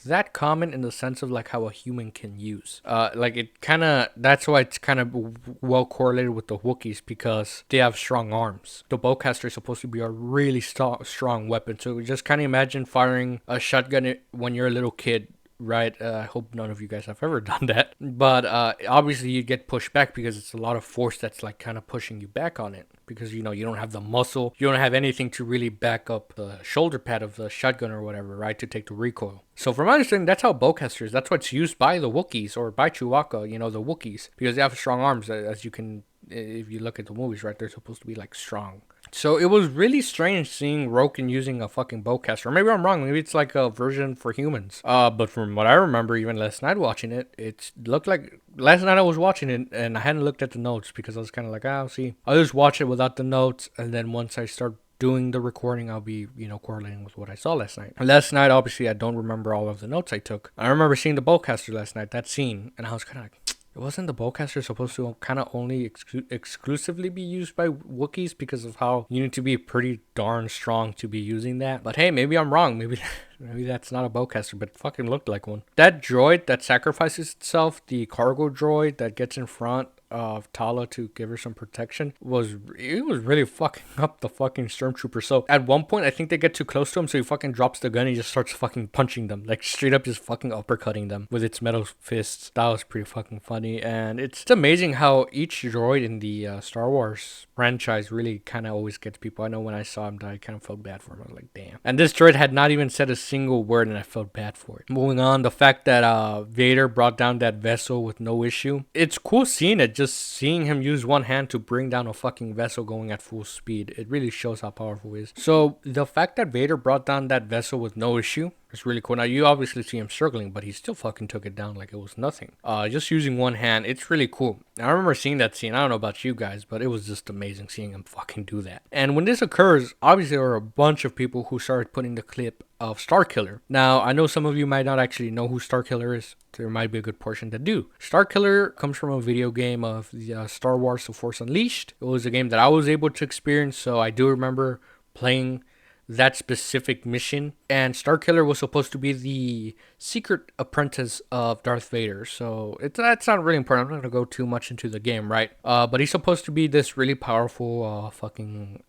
that common in the sense of like how a human can use. Like it kind of, that's why it's kind of well correlated with the Wookiees, because they have strong arms. The bowcaster is supposed to be a really strong weapon. So just kind of imagine firing a shotgun when you're a little kid. Right, I hope none of you guys have ever done that. But obviously you get pushed back because it's a lot of force that's like kind of pushing you back on it. Because you don't have the muscle, you don't have anything to really back up the shoulder pad of the shotgun or whatever, right, to take the recoil. So from my understanding, that's how bowcasters, that's what's used by the Wookiees or by Chewbacca, the Wookiees, because they have strong arms, as you can, if you look at the movies, right, they're supposed to be like strong. So it was really strange seeing Roken using a fucking bowcaster. Maybe I'm wrong. Maybe it's like a version for humans. But from what I remember, even last night watching it, it looked like last night I was watching it and I hadn't looked at the notes because I was kind of like, I'll see. I'll just watch it without the notes, and then once I start doing the recording, I'll be, correlating with what I saw last night. Last night, obviously, I don't remember all of the notes I took. I remember seeing the bowcaster last night, that scene, and I was kind of like, Wasn't the bowcaster supposed to kind of only exclusively be used by Wookiees because of how you need to be pretty darn strong to be using that? But hey, maybe I'm wrong. Maybe maybe that's not a bowcaster, but it fucking looked like one. That droid that sacrifices itself, the cargo droid that gets in front of Tala to give her some protection, was really fucking up the fucking stormtrooper. So at one point, I think they get too close to him, so he fucking drops the gun and he just starts fucking punching them, like straight up just fucking uppercutting them with its metal fists. That was pretty fucking funny, and it's amazing how each droid in the Star Wars franchise really kind of always gets people. I know when I saw him die, I kind of felt bad for him. I was like, damn. And this droid had not even said a single word, and I felt bad for it. Moving on, the fact that Vader brought down that vessel with no issue. It's cool seeing it, just seeing him use one hand to bring down a fucking vessel going at full speed. It really shows how powerful he is. So the fact that Vader brought down that vessel with no issue, it's really cool. Now, you obviously see him struggling, but he still fucking took it down like it was nothing. Just using one hand, it's really cool. I remember seeing that scene. I don't know about you guys, but it was just amazing seeing him fucking do that. And when this occurs, obviously there were a bunch of people who started putting the clip of Starkiller. Now, I know some of you might not actually know who Starkiller is. There might be a good portion that do. Starkiller comes from a video game of the Star Wars The Force Unleashed. It was a game that I was able to experience, so I do remember playing that specific mission. And Starkiller was supposed to be the secret apprentice of Darth Vader. So that's not really important. I'm not going to go too much into the game, right? But he's supposed to be this really powerful fucking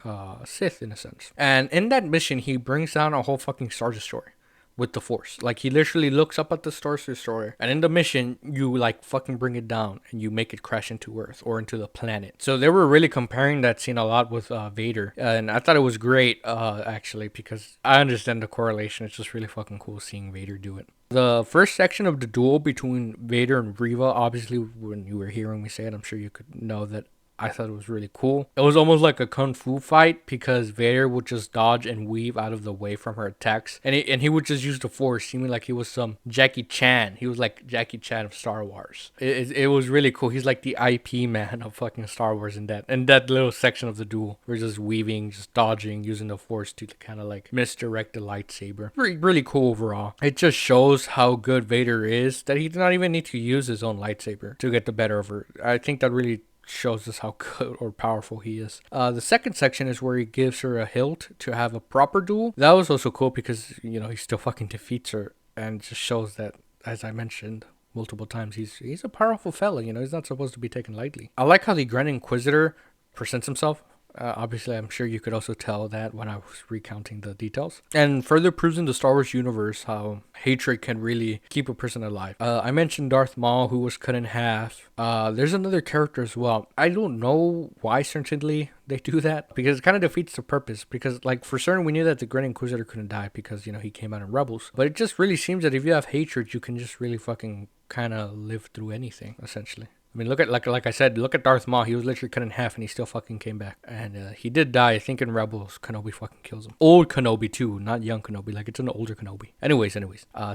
Sith in a sense. And in that mission, he brings down a whole fucking Star Destroyer with the Force. Like, he literally looks up at the Star Destroyer, and in the mission, you like fucking bring it down and you make it crash into Earth or into the planet. So they were really comparing that scene a lot with Vader, and I thought it was great actually, because I understand the correlation. It's just really fucking cool seeing Vader do it. The first section of the duel between Vader and Reva, obviously, when you were hearing me say it, I'm sure you could know that I thought it was really cool. It was almost like a kung fu fight because Vader would just dodge and weave out of the way from her attacks. And he would just use the Force, seeming like he was some Jackie Chan. He was like Jackie Chan of Star Wars. It was really cool. He's like the IP man of fucking Star Wars in that little section of the duel. We're just weaving, just dodging, using the Force to kind of like misdirect the lightsaber. Really cool overall. It just shows how good Vader is that he did not even need to use his own lightsaber to get the better of her. I think that really shows us how good or powerful he is. The second section is where he gives her a hilt to have a proper duel. That was also cool because, you know, he still fucking defeats her, and just shows that, as I mentioned multiple times, he's a powerful fella. You know, he's not supposed to be taken lightly. I like how the Grand Inquisitor presents himself. Obviously, I'm sure you could also tell that when I was recounting the details. And further proves in the Star Wars universe how hatred can really keep a person alive. I mentioned Darth Maul, who was cut in half. There's another character as well. I don't know why certainly they do that, because it kind of defeats the purpose. Because, like, for certain, we knew that the Grand Inquisitor couldn't die because, you know, he came out in Rebels. But it just really seems that if you have hatred, you can just really fucking kind of live through anything, essentially. I mean, look at, like I said, look at Darth Maul. He was literally cut in half and he still fucking came back. And he did die. I think in Rebels, Kenobi fucking kills him. Old Kenobi too, not young Kenobi. Like, it's an older Kenobi. Anyways.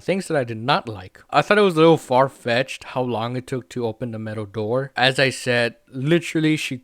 Things that I did not like. I thought it was a little far-fetched how long it took to open the metal door. As I said, literally she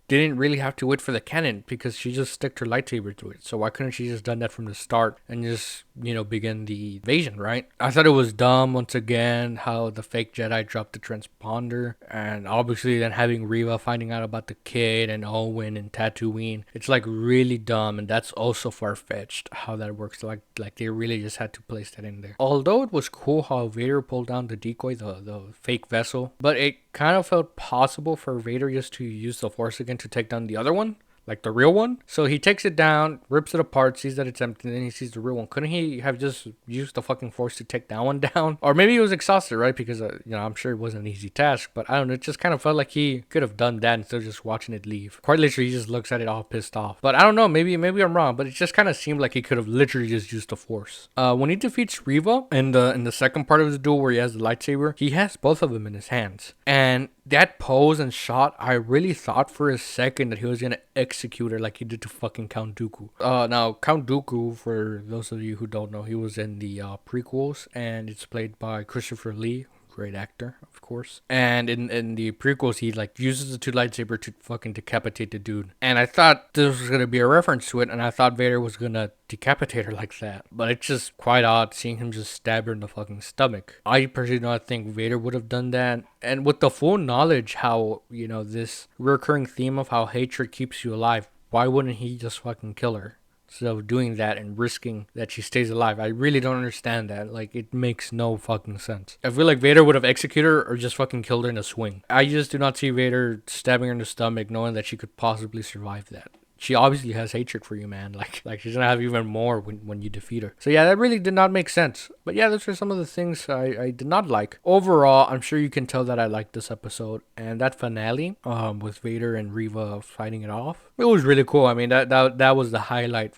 didn't really have to wait for the cannon because she just stuck her lightsaber to it. So why couldn't she just done that from the start and just, you know, begin the invasion, right? I thought it was dumb once again how the fake Jedi dropped the transponder, and obviously then having Reva finding out about the kid and Owen and Tatooine. It's like really dumb, and that's also far-fetched how that works. Like they really just had to place that in there. Although it was cool how Vader pulled down the decoy, the fake vessel, but it kind of felt possible for Vader just to use the Force again to take down the other one, like the real one. So he takes it down, rips it apart, sees that it's empty, and then he sees the real one. Couldn't he have just used the fucking Force to take that one down? Or maybe he was exhausted, right? Because, you know, I'm sure it wasn't an easy task, but I don't know. It just kind of felt like he could have done that instead of just watching it leave. Quite literally, he just looks at it all pissed off. But I don't know. Maybe I'm wrong, but it just kind of seemed like he could have literally just used the Force. When he defeats Reva in the second part of the duel where he has the lightsaber, he has both of them in his hands. And that pose and shot, I really thought for a second that he was gonna execute her like he did to fucking Count Dooku. Now Count Dooku, for those of you who don't know, he was in the prequels, and it's played by Christopher Lee, great actor, of course. And in the prequels, he like uses the two lightsaber to fucking decapitate the dude. And I thought this was gonna be a reference to it, and I thought Vader was gonna decapitate her like that. But it's just quite odd seeing him just stab her in the fucking stomach. I personally do not think Vader would have done that. And with the full knowledge how, this recurring theme of how hatred keeps you alive, why wouldn't he just fucking kill her? So doing that and risking that she stays alive, I really don't understand that. Like, it makes no fucking sense. I feel like Vader would have executed her or just fucking killed her in a swing. I just do not see Vader stabbing her in the stomach knowing that she could possibly survive that. She obviously has hatred for you, man. Like she's gonna have even more when you defeat her. So yeah, that really did not make sense. But yeah, those are some of the things I did not like. Overall, I'm sure you can tell that I liked this episode. And that finale, with Vader and Reva fighting it off, it was really cool. I mean, that was the highlight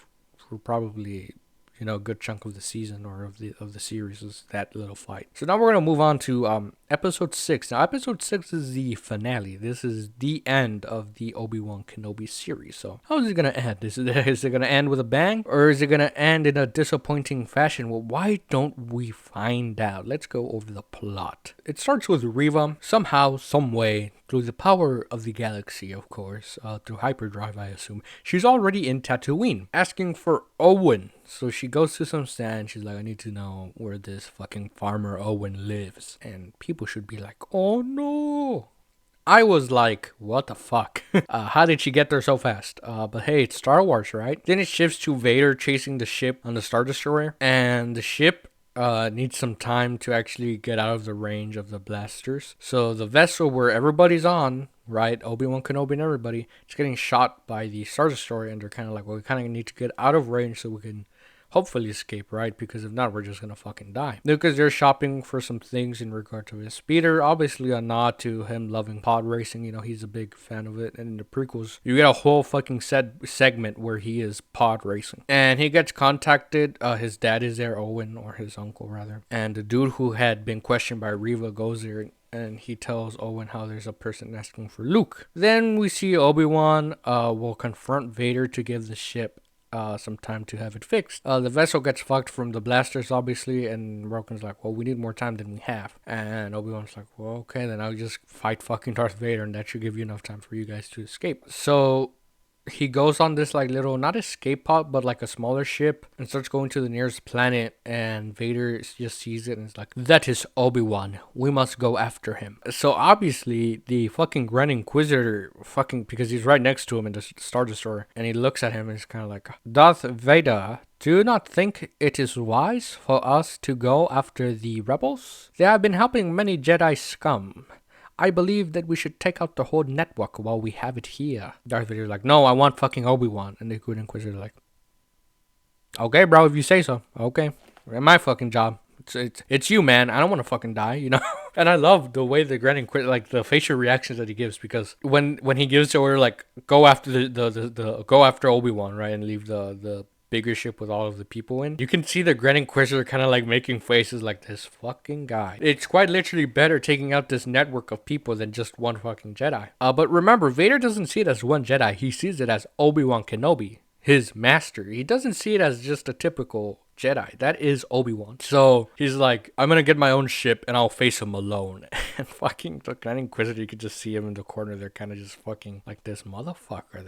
for probably a good chunk of the season or of the series, is that little fight. So now we're gonna move on to episode 6. Now episode 6 is the finale. This is the end of the Obi-Wan Kenobi series. So how is it gonna end? Is it gonna end with a bang, or is it gonna end in a disappointing fashion? Well, why don't we find out? Let's go over the plot. It starts with Reva somehow, some way, through the power of the galaxy, of course, through hyperdrive, I assume. She's already in Tatooine, asking for Owen. So she goes to some stand. She's like, I need to know where this fucking farmer Owen lives. And people should be like, oh no. I was like, what the fuck? How did she get there so fast? But hey, it's Star Wars, right? Then it shifts to Vader chasing the ship on the Star Destroyer. And the ship needs some time to actually get out of the range of the blasters. So the vessel where everybody's on, right, Obi-Wan Kenobi and everybody, is getting shot by the Star Destroyer, and they're kind of like, well, we kind of need to get out of range so we can hopefully escape, right? Because if not, we're just gonna fucking die. Because they're shopping for some things in regard to his speeder. Obviously a nod to him loving pod racing. He's a big fan of it. And in the prequels, you get a whole fucking segment where he is pod racing. And he gets contacted. His dad is there, Owen, or his uncle rather. And the dude who had been questioned by Reva goes there, and he tells Owen how there's a person asking for Luke. Then we see Obi-Wan will confront Vader to give the ship some time to have it fixed. The vessel gets fucked from the blasters, obviously, and Roken's like, well, we need more time than we have. And Obi-Wan's like, well, okay, then I'll just fight fucking Darth Vader, and that should give you enough time for you guys to escape. So he goes on this like little, not escape pod, but like a smaller ship, and starts going to the nearest planet, and Vader just sees it and is like, that is Obi-Wan, we must go after him. So obviously the fucking Grand Inquisitor because he's right next to him in the Star Destroyer, and he looks at him and is kind of like, Darth Vader, do you not think it is wise for us to go after the rebels? They have been helping many Jedi scum. I believe that we should take out the whole network while we have it here. Darth Vader's like, no, I want fucking Obi-Wan. And the Good Inquisitor's like, okay, bro, if you say so. Okay, my fucking job. It's you, man. I don't want to fucking die, And I love the way the Grand Inquisitor, like the facial reactions that he gives, because when he gives the order, like, go after go after Obi-Wan, right, and leave the bigger ship with all of the people in, you can see the Grand Inquisitor kind of like making faces like, this fucking guy. It's quite literally better taking out this network of people than just one fucking Jedi. But remember, Vader doesn't see it as one Jedi. He sees it as Obi-Wan Kenobi, his master. He doesn't see it as just a typical Jedi. That is Obi-Wan. So he's like, I'm gonna get my own ship and I'll face him alone. And fucking the Grand Inquisitor, you could just see him in the corner. They're kind of just fucking like, this motherfucker.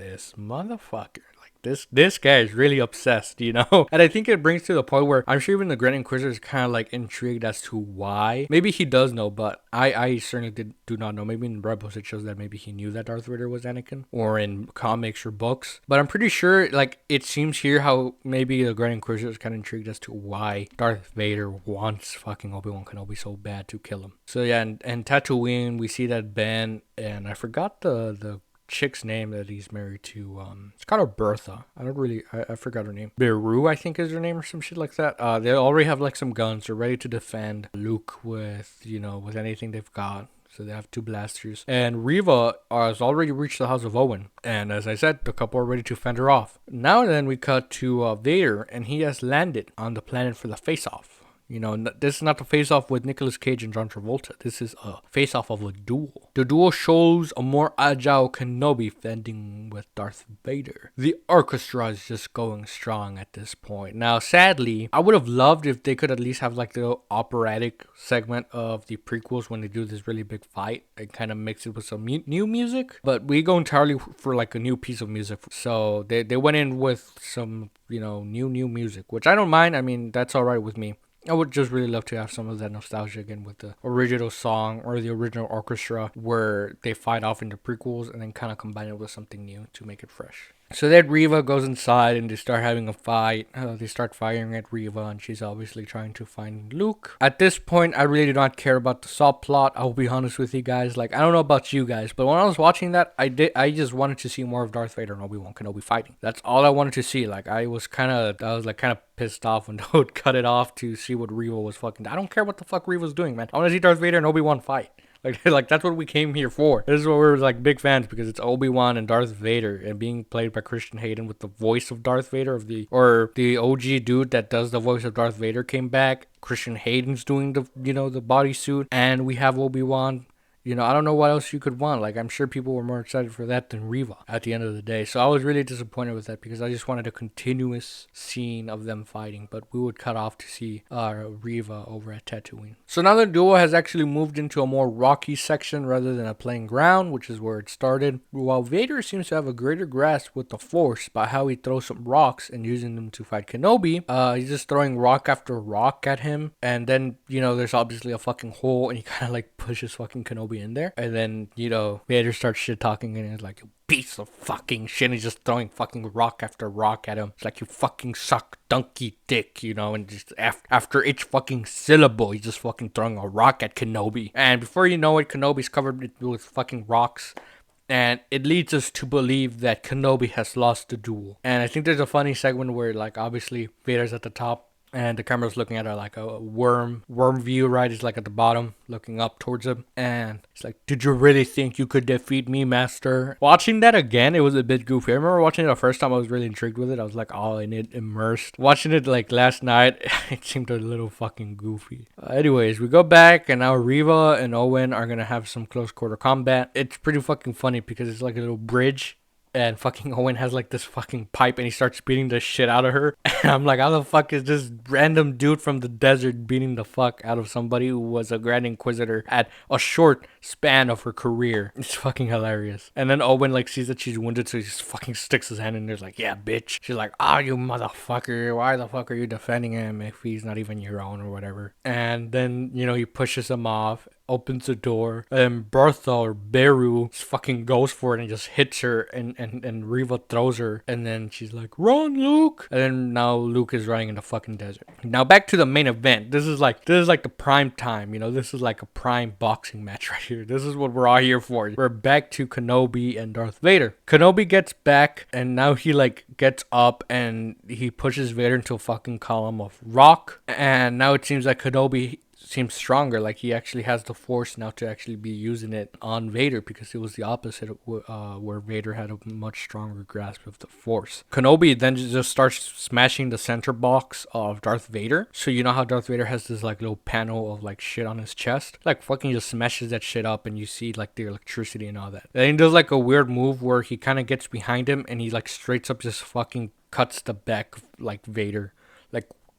This guy is really obsessed, And I think it brings to the point where I'm sure even the Grand Inquisitor is kind of like intrigued as to why. Maybe he does know, but I certainly do not know. Maybe in Rebels it shows that maybe he knew that Darth Vader was Anakin, or in comics or books. But I'm pretty sure, like, it seems here how maybe the Grand Inquisitor is kind of intrigued as to why Darth Vader wants fucking Obi-Wan Kenobi so bad to kill him. So yeah, and Tatooine, we see that Ben, and I forgot the chick's name that he's married to. It's called her Bertha. I forgot her name. Beru, I think, is her name, or some shit like that. They already have like some guns. They're ready to defend Luke with anything they've got. So they have 2 blasters. And Reva has already reached the house of Owen. And as I said, the couple are ready to fend her off. Now then we cut to Vader, and he has landed on the planet for the face-off. This is not the face-off with Nicolas Cage and John Travolta. This is a face-off of a duel. The duel shows a more agile Kenobi fending with Darth Vader. The orchestra is just going strong at this point. Now, sadly, I would have loved if they could at least have like the operatic segment of the prequels when they do this really big fight and kind of mix it with some new music. But we go entirely for like a new piece of music. So they went in with some, new music, which I don't mind. I mean, that's all right with me. I would just really love to have some of that nostalgia again with the original song or the original orchestra where they fight off in the prequels and then kind of combine it with something new to make it fresh. So then Reva goes inside and they start having a fight. They start firing at Reva and she's obviously trying to find Luke. At this point, I really do not care about the subplot. I'll be honest with you guys. Like, I don't know about you guys, but when I was watching that, I just wanted to see more of Darth Vader and Obi-Wan Kenobi fighting. That's all I wanted to see. Like, I was kind of pissed off when they would cut it off to see what Reva was fucking. I don't care what the fuck Reva's doing, man. I want to see Darth Vader and Obi-Wan fight. Like that's what we came here for. This is what we're like big fans because it's Obi-Wan and Darth Vader and being played by Christian Hayden with the voice of Darth Vader the OG dude that does the voice of Darth Vader came back. Christian Hayden's doing the the bodysuit and we have Obi-Wan. I don't know what else you could want. Like, I'm sure people were more excited for that than Reva at the end of the day. So I was really disappointed with that because I just wanted a continuous scene of them fighting. But we would cut off to see Reva over at Tatooine. So now the duel has actually moved into a more rocky section rather than a plain ground, which is where it started. While Vader seems to have a greater grasp with the Force by how he throws some rocks and using them to fight Kenobi, he's just throwing rock after rock at him. And then, there's obviously a fucking hole and he kind of like pushes fucking Kenobi in there, and then Vader starts shit talking and he's like, you piece of fucking shit, and he's just throwing fucking rock after rock at him. It's like, you fucking suck donkey dick, and just after each fucking syllable he's just fucking throwing a rock at Kenobi, and before you know it, Kenobi's covered with fucking rocks. And it leads us to believe that Kenobi has lost the duel. And I think there's a funny segment where, like, obviously Vader's at the top and the camera's looking at her like a worm view, right? He's like at the bottom looking up towards him. And it's like, did you really think you could defeat me, master? Watching that again, it was a bit goofy. I remember watching it the first time, I was really intrigued with it. I was like all in it, immersed. Watching it like last night, it seemed a little fucking goofy. Anyways, we go back and now Reva and Owen are gonna have some close quarter combat. It's pretty fucking funny because it's like a little bridge. And fucking Owen has like this fucking pipe and he starts beating the shit out of her. And I'm like, how the fuck is this random dude from the desert beating the fuck out of somebody who was a Grand Inquisitor at a short span of her career? It's fucking hilarious. And then Owen like sees that she's wounded, so he just fucking sticks his hand in there like, yeah, bitch. She's like, you motherfucker. Why the fuck are you defending him if he's not even your own or whatever? And then, he pushes him off, opens the door, and Bertha or Beru fucking goes for it and just hits her, and Reva throws her, and then she's like, run, Luke! And then now Luke is running in the fucking desert. Now back to the main event. This is like the prime time, this is like a prime boxing match right here. This is what we're all here for. We're back to Kenobi and Darth Vader. Kenobi gets back, and now he like gets up and he pushes Vader into a fucking column of rock, and now it seems like Kenobi seems stronger, like he actually has the Force now to actually be using it on Vader, because it was the opposite where Vader had a much stronger grasp of the Force. Kenobi then just starts smashing the center box of Darth Vader. So you know how Darth Vader has this like little panel of like shit on his chest, like fucking just smashes that shit up and you see like the electricity and all that. Then he does like a weird move where he kind of gets behind him and he like straight up just fucking cuts the back of like Vader,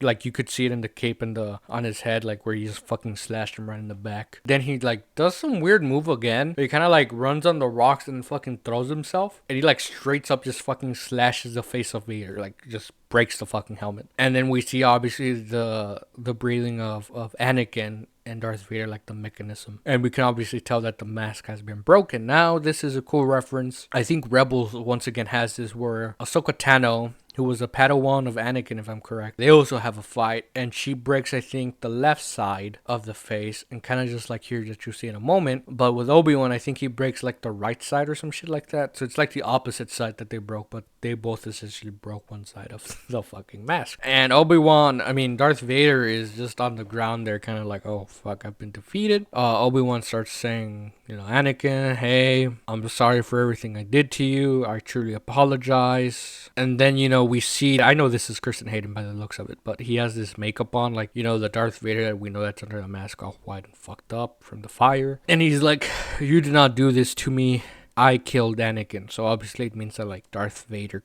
like you could see it in the cape and on his head, like where he just fucking slashed him right in the back. Then he like does some weird move again. He kind of like runs on the rocks and fucking throws himself, and he like straight up just fucking slashes the face of Vader, like just breaks the fucking helmet. And then we see obviously the breathing of Anakin and Darth Vader, like the mechanism, and we can obviously tell that the mask has been broken. Now this is a cool reference. I think Rebels once again has this where Ahsoka Tano, who was a Padawan of Anakin, if I'm correct, they also have a fight, and she breaks, I think, the left side of the face, and kind of just like here that you see in a moment. But with Obi-Wan, I think he breaks like the right side or some shit like that. So it's like the opposite side that they broke, but they both essentially broke one side of the fucking mask. And Darth Vader is just on the ground there, kind of like, oh fuck, I've been defeated. Obi-Wan starts saying, Anakin, hey, I'm sorry for everything I did to you. I truly apologize. And then, we see, I know this is Kristen Hayden by the looks of it, but he has this makeup on, like, the Darth Vader that we know that's under the mask, all white and fucked up from the fire. And he's like, you did not do this to me. I killed Anakin. So obviously it means that, like, Darth Vader,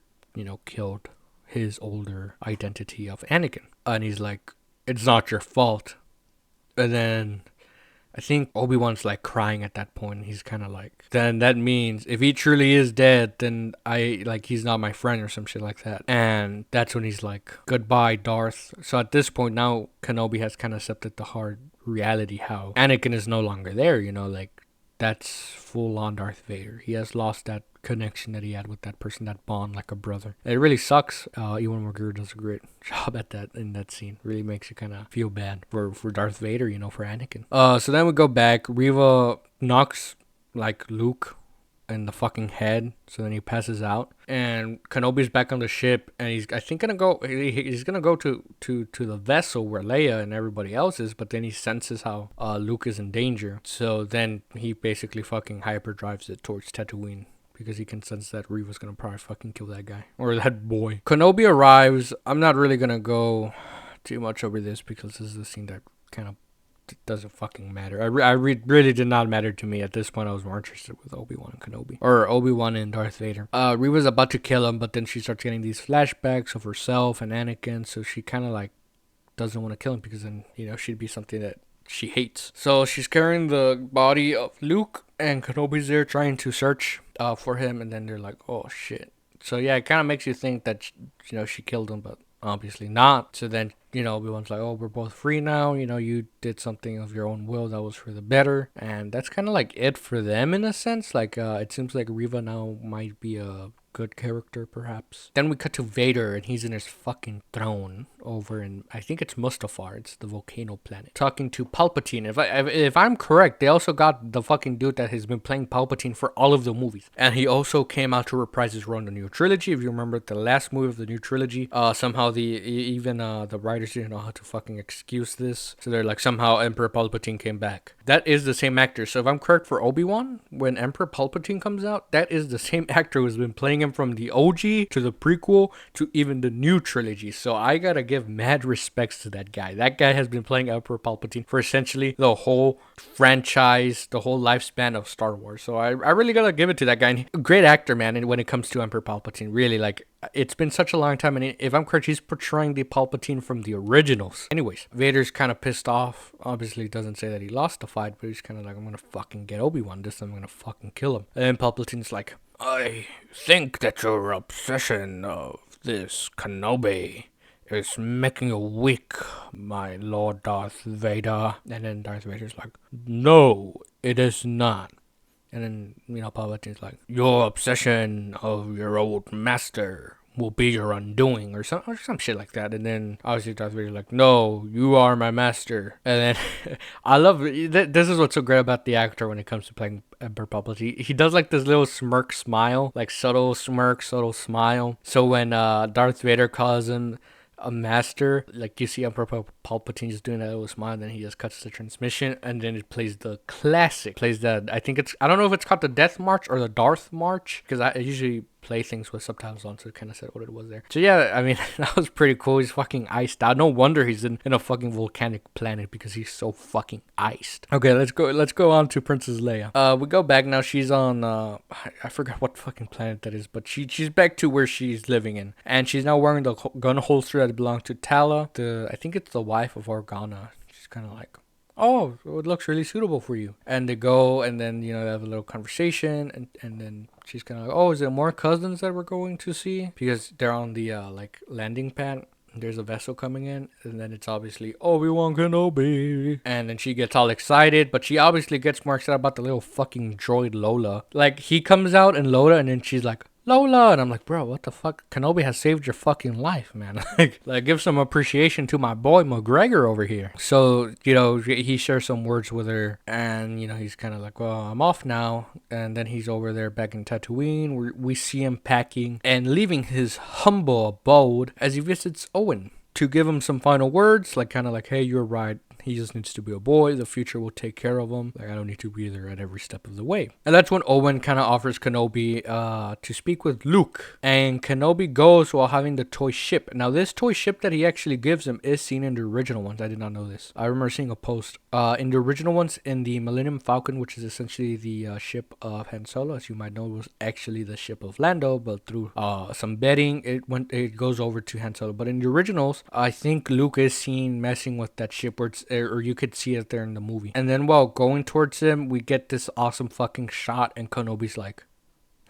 killed his older identity of Anakin. And he's like, it's not your fault. And then I think Obi-Wan's like crying at that point. He's kind of like, then that means if he truly is dead, then he's not my friend or some shit like that. And that's when he's like, goodbye, Darth. So at this point now, Kenobi has kind of accepted the hard reality how Anakin is no longer there, like that's full on Darth Vader. He has lost that connection that he had with that person, that bond like a brother. It really sucks. Ewan McGregor does a great job at that in that scene. Really makes you kind of feel bad for Darth Vader, for Anakin. So then we go back. Reva knocks like Luke in the fucking head, so then he passes out, and Kenobi's back on the ship, and he's gonna go to the vessel where Leia and everybody else is, but then he senses how Luke is in danger, so then he basically fucking hyperdrives it towards Tatooine, because he can sense that Reva's gonna probably fucking kill that guy or that boy. Kenobi arrives. I'm not really gonna go too much over this because this is a scene that kind of doesn't fucking matter. Really did not matter to me at this point. I was more interested with Obi-Wan and Kenobi, or Obi-Wan and Darth Vader. Reva's about to kill him, but then she starts getting these flashbacks of herself and Anakin, so she kind of like doesn't want to kill him because then she'd be something that she hates. So she's carrying the body of Luke, and Kenobi's there trying to search for him, and then they're like, oh shit. So yeah, it kind of makes you think that she killed him, but obviously not. So then Obi-Wan's like, oh, we're both free now, you did something of your own will that was for the better. And that's kind of like it for them in a sense. Like it seems like Reva now might be a good character perhaps. Then we cut to Vader, and he's in his fucking throne over in, I think it's Mustafar, it's the volcano planet, talking to Palpatine. If I'm correct, they also got the fucking dude that has been playing Palpatine for all of the movies, and he also came out to reprise his role in the new trilogy. If you remember the last movie of the new trilogy, somehow the writers didn't know how to fucking excuse this, so they're like, somehow Emperor Palpatine came back. That is the same actor. So if I'm correct for Obi-Wan, when Emperor Palpatine comes out, that is the same actor who's been playing him from the OG to the prequel to even the new trilogy. So I gotta give mad respects to that guy. That guy has been playing Emperor Palpatine for essentially the whole franchise, the whole lifespan of Star Wars. So I really gotta give it to that guy. And great actor, man. And when it comes to Emperor Palpatine, really, like, it's been such a long time, and if I'm correct, he's portraying the Palpatine from the originals. Anyways, Vader's kind of pissed off. Obviously, doesn't say that he lost the fight, but he's kind of like, I'm gonna fucking get Obi-Wan this time. I'm gonna fucking kill him. And then Palpatine's like, I think that your obsession of this Kenobi is making you weak, my Lord Darth Vader. And then Darth Vader's like, no, it is not. And then, Palpatine's like, your obsession of your old master will be your undoing, or some shit like that. And then obviously Darth Vader's like, no, you are my master. And then I love this is what's so great about the actor when it comes to playing Emperor Palpatine. He does like this little smirk smile, like subtle smirk, subtle smile. So when Darth Vader calls him a master, like you see Emperor Palpatine just doing that little smile, and then he just cuts the transmission, and then it plays the classic, I don't know if it's called the Death March or the Darth March, because I usually play things with subtitles on, so it kind of said what it was there. So yeah, I mean, that was pretty cool. He's fucking iced out. No wonder he's in a fucking volcanic planet, because he's so fucking iced. Okay, let's go on to Princess Leia. We go back now. She's on I forgot what fucking planet that is, but she's back to where she's living in, and she's now wearing the gun holster that belonged to Tala, I think it's the wife of Organa. She's kind of like, oh, it looks really suitable for you. And they go, and then, they have a little conversation, and then she's kind of like, oh, is there more cousins that we're going to see? Because they're on the, landing pad. There's a vessel coming in, and then it's obviously Obi-Wan Kenobi. And then she gets all excited, but she obviously gets more excited about the little fucking droid Lola. Like, he comes out in Lola, and then she's like, Lola, and I'm like, bro, what the fuck? Kenobi has saved your fucking life, man. like give some appreciation to my boy McGregor over here. So, he shares some words with her, and, he's kind of like, well, I'm off now. And then he's over there back in Tatooine, where we see him packing and leaving his humble abode as he visits Owen to give him some final words, like, kind of like, hey, you're right. He just needs to be a boy. The future will take care of him. Like, I don't need to be there at every step of the way. And that's when Owen kind of offers Kenobi to speak with Luke. And Kenobi goes while having the toy ship. Now, this toy ship that he actually gives him is seen in the original ones. I did not know this. I remember seeing a post. In the original ones, in the Millennium Falcon, which is essentially the ship of Han Solo, as you might know, was actually the ship of Lando, but through some betting, it goes over to Han Solo. But in the originals, I think Luke is seen messing with that ship, or you could see it there in the movie. And then while going towards him, we get this awesome fucking shot, and Kenobi's like,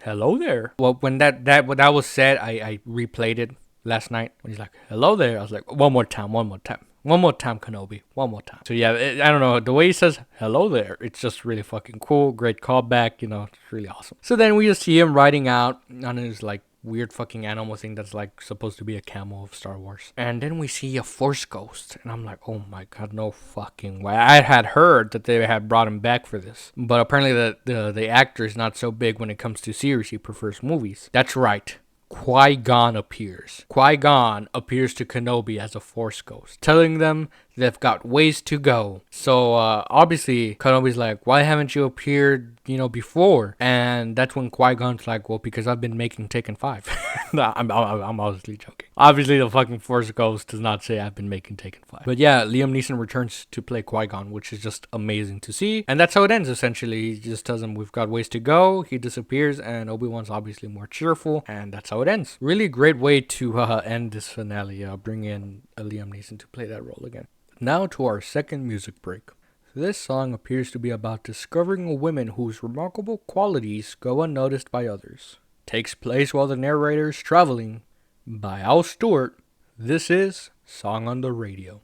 "Hello there." Well, when that was said, I replayed it last night. When he's like, "Hello there," I was like, one more time, Kenobi, one more time. So yeah, I don't know, the way he says "hello there," it's just really fucking cool. Great callback, it's really awesome. So then we just see him riding out on his like weird fucking animal thing that's like supposed to be a camel of Star Wars. And then we see a Force ghost, and I'm like, oh my god, no fucking way. I had heard that they had brought him back for this, but apparently the actor is not so big when it comes to series. He prefers movies. That's right. Qui-Gon appears. Qui-Gon appears to Kenobi as a Force ghost, telling them they've got ways to go. So obviously Kenobi's like, why haven't you appeared, before? And that's when Qui-Gon's like, well, because I've been making Taken 5. No, I'm obviously joking. Obviously the fucking Force ghost does not say I've been making Taken 5. But yeah, Liam Neeson returns to play Qui-Gon, which is just amazing to see. And that's how it ends, essentially. He just tells him we've got ways to go. He disappears, and Obi-Wan's obviously more cheerful, and that's how it ends. Really great way to end this finale. Bring in Liam Neeson to play that role again. Now to our second music break. This song appears to be about discovering a woman whose remarkable qualities go unnoticed by others. Takes place while the narrator is traveling. By Al Stewart. This is Song on the Radio.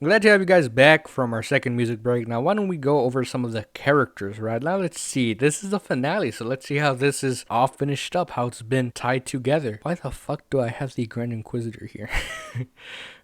Glad to have you guys back from our second music break. Now, why don't we go over some of the characters, right? Now, let's see. This is the finale, so let's see how this is all finished up, how it's been tied together. Why the fuck do I have the Grand Inquisitor here?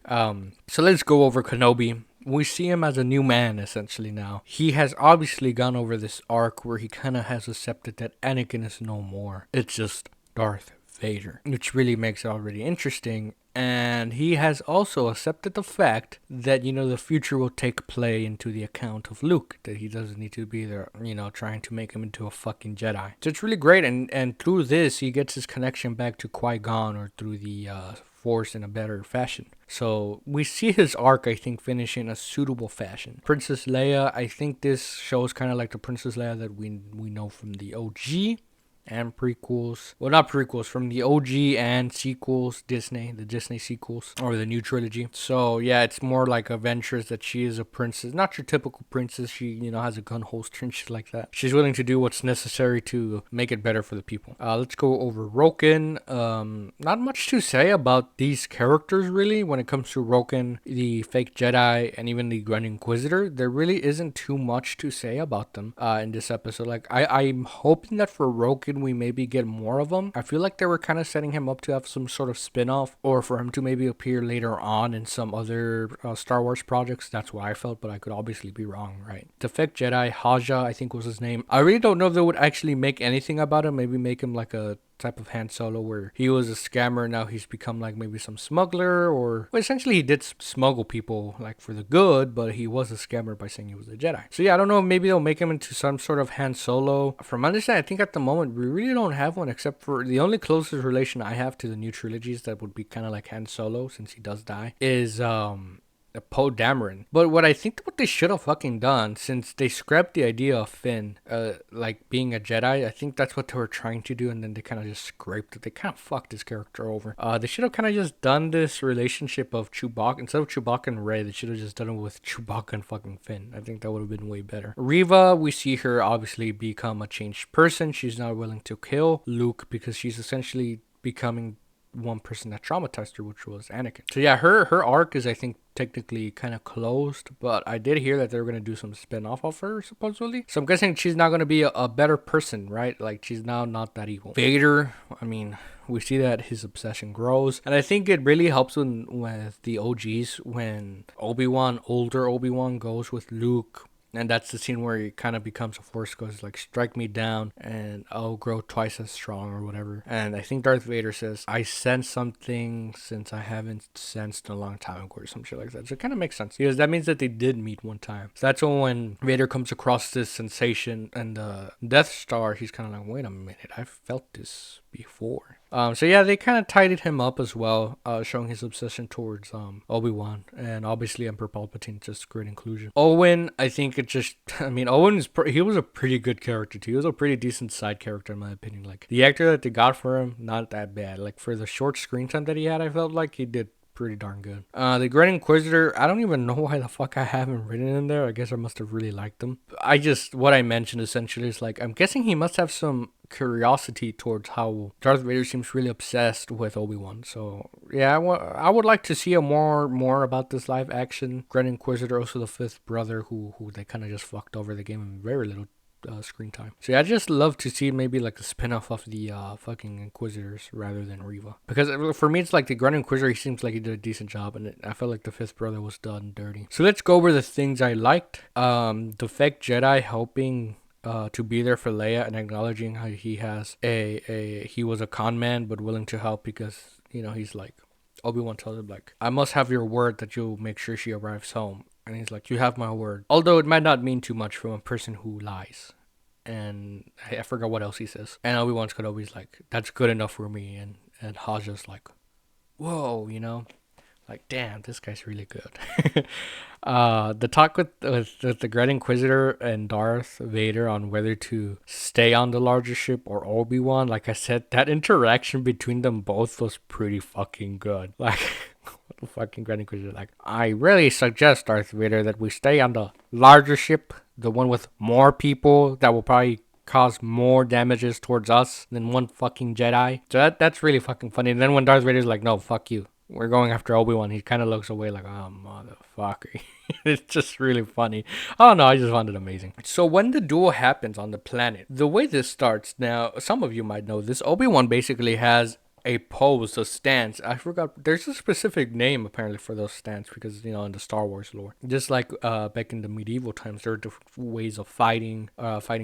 So let's go over Kenobi. We see him as a new man, essentially, now. He has obviously gone over this arc where he kind of has accepted that Anakin is no more. It's just Darth Vader, which really makes it already interesting. And he has also accepted the fact that, the future will take play into the account of Luke, that he doesn't need to be there, trying to make him into a fucking Jedi. So it's really great, and through this, he gets his connection back to Qui-Gon, or through the Force in a better fashion. So we see his arc, I think, finish in a suitable fashion. Princess Leia, I think this shows kind of like the Princess Leia that we know from the OG and prequels. Well, not prequels, from the OG and sequels, the Disney sequels, or the new trilogy. So yeah, it's more like adventures that she is a princess, not your typical princess. She, has a gun holster and shit like that. She's willing to do what's necessary to make it better for the people. Let's go over Roken. Not much to say about these characters, really, when it comes to Roken, the fake Jedi, and even the Grand Inquisitor. There really isn't too much to say about them in this episode. Like, I'm hoping that for Roken, we maybe get more of him. I feel like they were kind of setting him up to have some sort of spin-off, or for him to maybe appear later on in some other Star Wars projects. That's what I felt, but I could obviously be wrong, right? The fake Jedi, Haja, I think was his name. I really don't know if they would actually make anything about him. Maybe make him like a type of Han Solo where he was a scammer, now he's become like maybe some smuggler, or essentially he did smuggle people like for the good, but he was a scammer by saying he was a Jedi. So yeah, I don't know, maybe they'll make him into some sort of Han Solo. From my understanding, I think at the moment we really don't have one, except for the only closest relation I have to the new trilogies that would be kind of like Han Solo, since he does die, is Poe Dameron. But what I think what they should have fucking done, since they scrapped the idea of Finn like being a Jedi, I think that's what they were trying to do, and then they kind of just scraped it. They kind of fucked his character over. They should have kind of just done this relationship of Chewbacca, instead of Chewbacca and Rey, they should have just done it with Chewbacca and fucking Finn. I think that would have been way better. Reva, we see her obviously become a changed person. She's not willing to kill Luke because she's essentially becoming one person that traumatized her, which was Anakin. So yeah, her arc is, I think, technically kind of closed, but I did hear that they were going to do some spin-off of her, supposedly. So I'm guessing she's not going to be a better person, right? Like, she's now not that evil. Vader, I mean, we see that his obsession grows, and I think it really helps with the OGs when older Obi-Wan goes with Luke And that's the scene where he kind of becomes a force ghost, like, strike me down and I'll grow twice as strong or whatever. And I think Darth Vader says, I sense something since I haven't sensed in a long time ago or some shit like that. So it kind of makes sense because that means that they did meet one time. So that's when Vader comes across this sensation and the Death Star, he's kind of like, wait a minute, I've felt this before. So yeah, they kind of tidied him up as well, showing his obsession towards Obi-Wan, and obviously Emperor Palpatine, just great inclusion. Owen, I think it just, I mean, he was a pretty good character too. He was a pretty decent side character in my opinion. Like the actor that they got for him, not that bad. Like for the short screen time that he had, I felt like he did pretty darn good. The Grand Inquisitor, I don't even know why the fuck I haven't written in there. I guess I must have really liked him. What I mentioned essentially is like, I'm guessing he must have some curiosity towards how Darth Vader seems really obsessed with Obi-Wan. So yeah, I would like to see more about this live action Grand Inquisitor, also the fifth brother who they kind of just fucked over. They gave him very little screen time. So yeah, I just love to see maybe like a spin-off of the fucking Inquisitors rather than Reva. Because for me, it's like the Grand Inquisitor, he seems like he did a decent job, and I felt like the fifth brother was done dirty. So let's go over the things I liked. The fake Jedi helping to be there for Leia and acknowledging how he has he was a con man but willing to help because, you know, he's like, Obi-Wan tells him like, I must have your word that you'll make sure she arrives home. And he's like, you have my word. Although it might not mean too much from a person who lies. And I forgot what else he says. And Obi-Wan's Kenobi's like, that's good enough for me. And Ha's just like, whoa, you know? Like, damn, this guy's really good. The talk with the Grand Inquisitor and Darth Vader on whether to stay on the larger ship or Obi-Wan, like I said, that interaction between them both was pretty fucking good. Like, the fucking Grand Inquisitor, like, I really suggest, Darth Vader, that we stay on the larger ship, the one with more people that will probably cause more damages towards us than one fucking Jedi. So that's really fucking funny. And then when Darth Vader's like, no, fuck you, we're going after Obi-Wan, he kind of looks away like, oh, motherfucker. It's just really funny. I don't know, I just found it amazing. So when the duel happens on the planet, the way this starts, now, some of you might know this, Obi-Wan basically has a pose, a stance. I forgot. There's a specific name apparently for those stance because, you know, in the Star Wars lore, just like back in the medieval times, there are different ways of fighting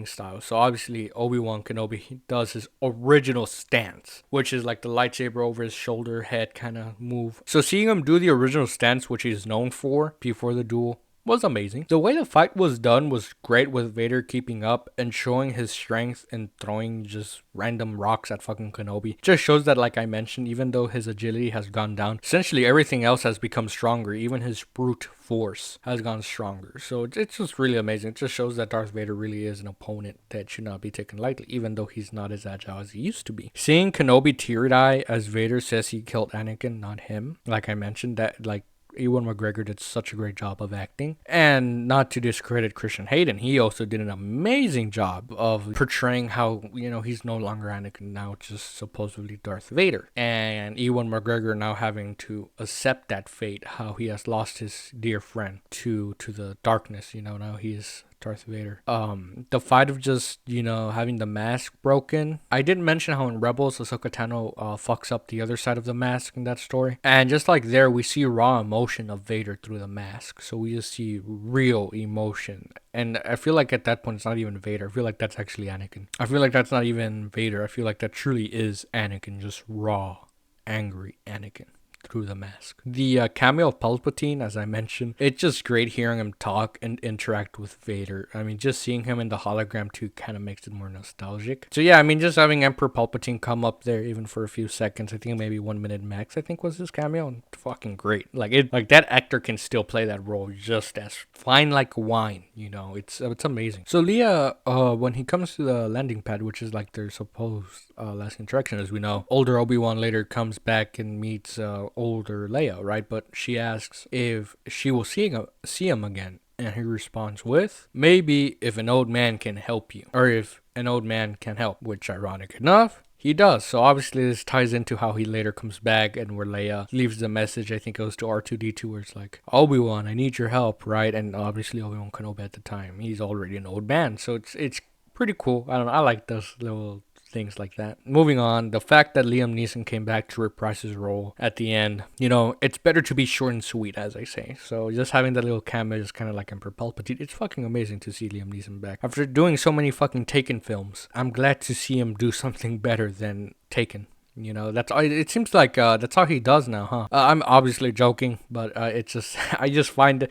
styles. So obviously Obi-Wan Kenobi, he does his original stance, which is like the lightsaber over his shoulder, head kind of move. So seeing him do the original stance, which he's known for before the duel, was amazing. The way the fight was done was great, with Vader keeping up and showing his strength and throwing just random rocks at fucking Kenobi. Just shows that, like I mentioned, even though his agility has gone down, essentially everything else has become stronger. Even his brute force has gone stronger. So it's just really amazing. It just shows that Darth Vader really is an opponent that should not be taken lightly, even though he's not as agile as he used to be. Seeing Kenobi teary-eye as Vader says he killed Anakin, not him, like I mentioned, that like Ewan McGregor did such a great job of acting. And not to discredit Christian Hayden, he also did an amazing job of portraying how, you know, he's no longer Anakin, now just supposedly Darth Vader. And Ewan McGregor now having to accept that fate, how he has lost his dear friend to the darkness, you know, now he's Darth Vader. The fight of just, you know, having the mask broken. I didn't mention how in Rebels, Ahsoka Tano fucks up the other side of the mask in that story. And just like there, we see raw emotion of Vader through the mask. So we just see real emotion. And I feel like at that point, it's not even Vader. I feel like that's actually Anakin. I feel like that's not even Vader. I feel like that truly is Anakin, just raw, angry Anakin through the mask. The cameo of Palpatine, as I mentioned, it's just great hearing him talk and interact with Vader. I mean, just seeing him in the hologram too kind of makes it more nostalgic. So yeah, I mean, just having Emperor Palpatine come up there even for a few seconds, I think maybe 1 minute max, I think was his cameo, and fucking great. Like that actor can still play that role just as fine like wine, you know. It's amazing. So Leia, when he comes to the landing pad, which is like their supposed last interaction, as we know, older Obi-Wan later comes back and meets older Leia, right? But she asks if she will see him again, and he responds with, maybe if an old man can help you, or if an old man can help, which ironic enough, he does. So obviously this ties into how he later comes back and where Leia leaves the message, I think it goes to R2-D2, where it's like, Obi-Wan, I need your help, right? And obviously Obi-Wan Kenobi at the time, he's already an old man, so it's pretty cool. I don't know, I like those little things like that. Moving on, the fact that Liam Neeson came back to reprise his role at the end, it's better to be short and sweet, as I say. So just having that little cameo is kind of like Emperor Palpatine. It's fucking amazing to see Liam Neeson back. After doing so many fucking Taken films, I'm glad to see him do something better than Taken. That's all. It seems like that's all he does now, huh? I'm obviously joking, but it's just I just find it,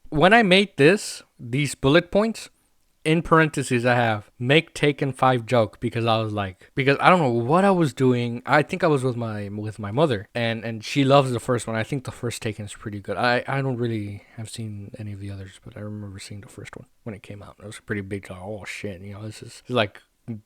when I made these bullet points, in parentheses I have make Taken 5 joke, because I don't know what I was doing. I think I was with my mother, and she loves the first one. I think the first Taken is pretty good. I don't really have seen any of the others, but I remember seeing the first one when it came out. It was a pretty big, like, oh shit, this is like,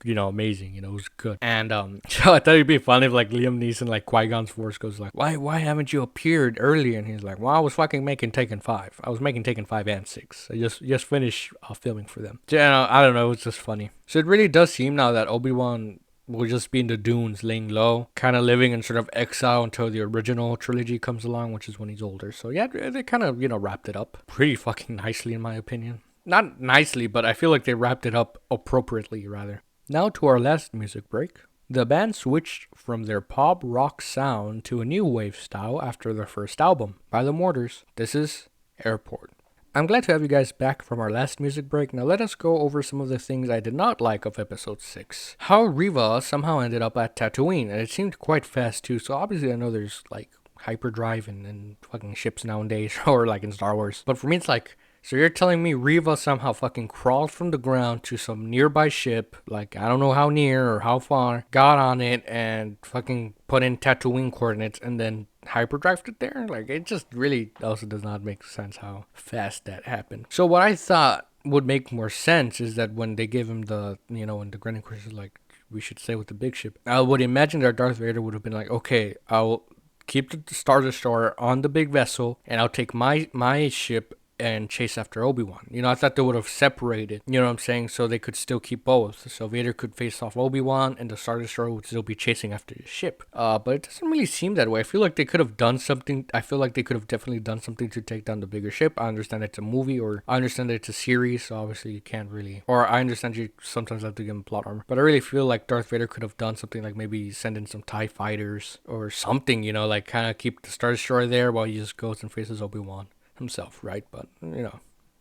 amazing, it was good. And so I thought it'd be funny if like Liam Neeson, like Qui-Gon's voice goes like, why haven't you appeared earlier? And he's like, well, I was fucking making Taken 5. I was making Taken 5 and 6. I just finished filming for them. So, I don't know, it's just funny. So it really does seem now that Obi-Wan will just be in the dunes laying low, kind of living in sort of exile until the original trilogy comes along, which is when he's older. So yeah, they kind of, wrapped it up pretty fucking nicely, in my opinion. Not nicely, but I feel like they wrapped it up appropriately, rather. Now to our last music break. The band switched from their pop rock sound to a new wave style after their first album, by the Mortars. This is Airport. I'm glad to have you guys back from our last music break. Now let us go over some of the things I did not like of episode 6. How Reva somehow ended up at Tatooine, and it seemed quite fast too, so obviously I know there's like hyperdrive and fucking ships nowadays, or like in Star Wars. But for me it's like, so you're telling me Reva somehow fucking crawled from the ground to some nearby ship, like I don't know how near or how far, got on it and fucking put in Tatooine coordinates and then hyperdrived it there? Like, it just really also does not make sense how fast that happened. So what I thought would make more sense is that when they gave him the, when the Grinning Cruiser is like, we should stay with the big ship, I would imagine that Darth Vader would have been like, okay, I'll keep the Star Destroyer on the big vessel and I'll take my ship and chase after Obi-Wan. I thought they would have separated, you know what I'm saying, so they could still keep both. So Vader could face off Obi-Wan and the Star Destroyer would still be chasing after the ship. But it doesn't really seem that way. I feel like they could have done something. I feel like they could have definitely done something to take down the bigger ship. I understand it's a movie, or I understand that it's a series, so obviously you can't really, or I understand you sometimes have to give him plot armor. But I really feel like Darth Vader could have done something like maybe send in some TIE fighters or something, like kind of keep the Star Destroyer there while he just goes and faces Obi-Wan himself, right? But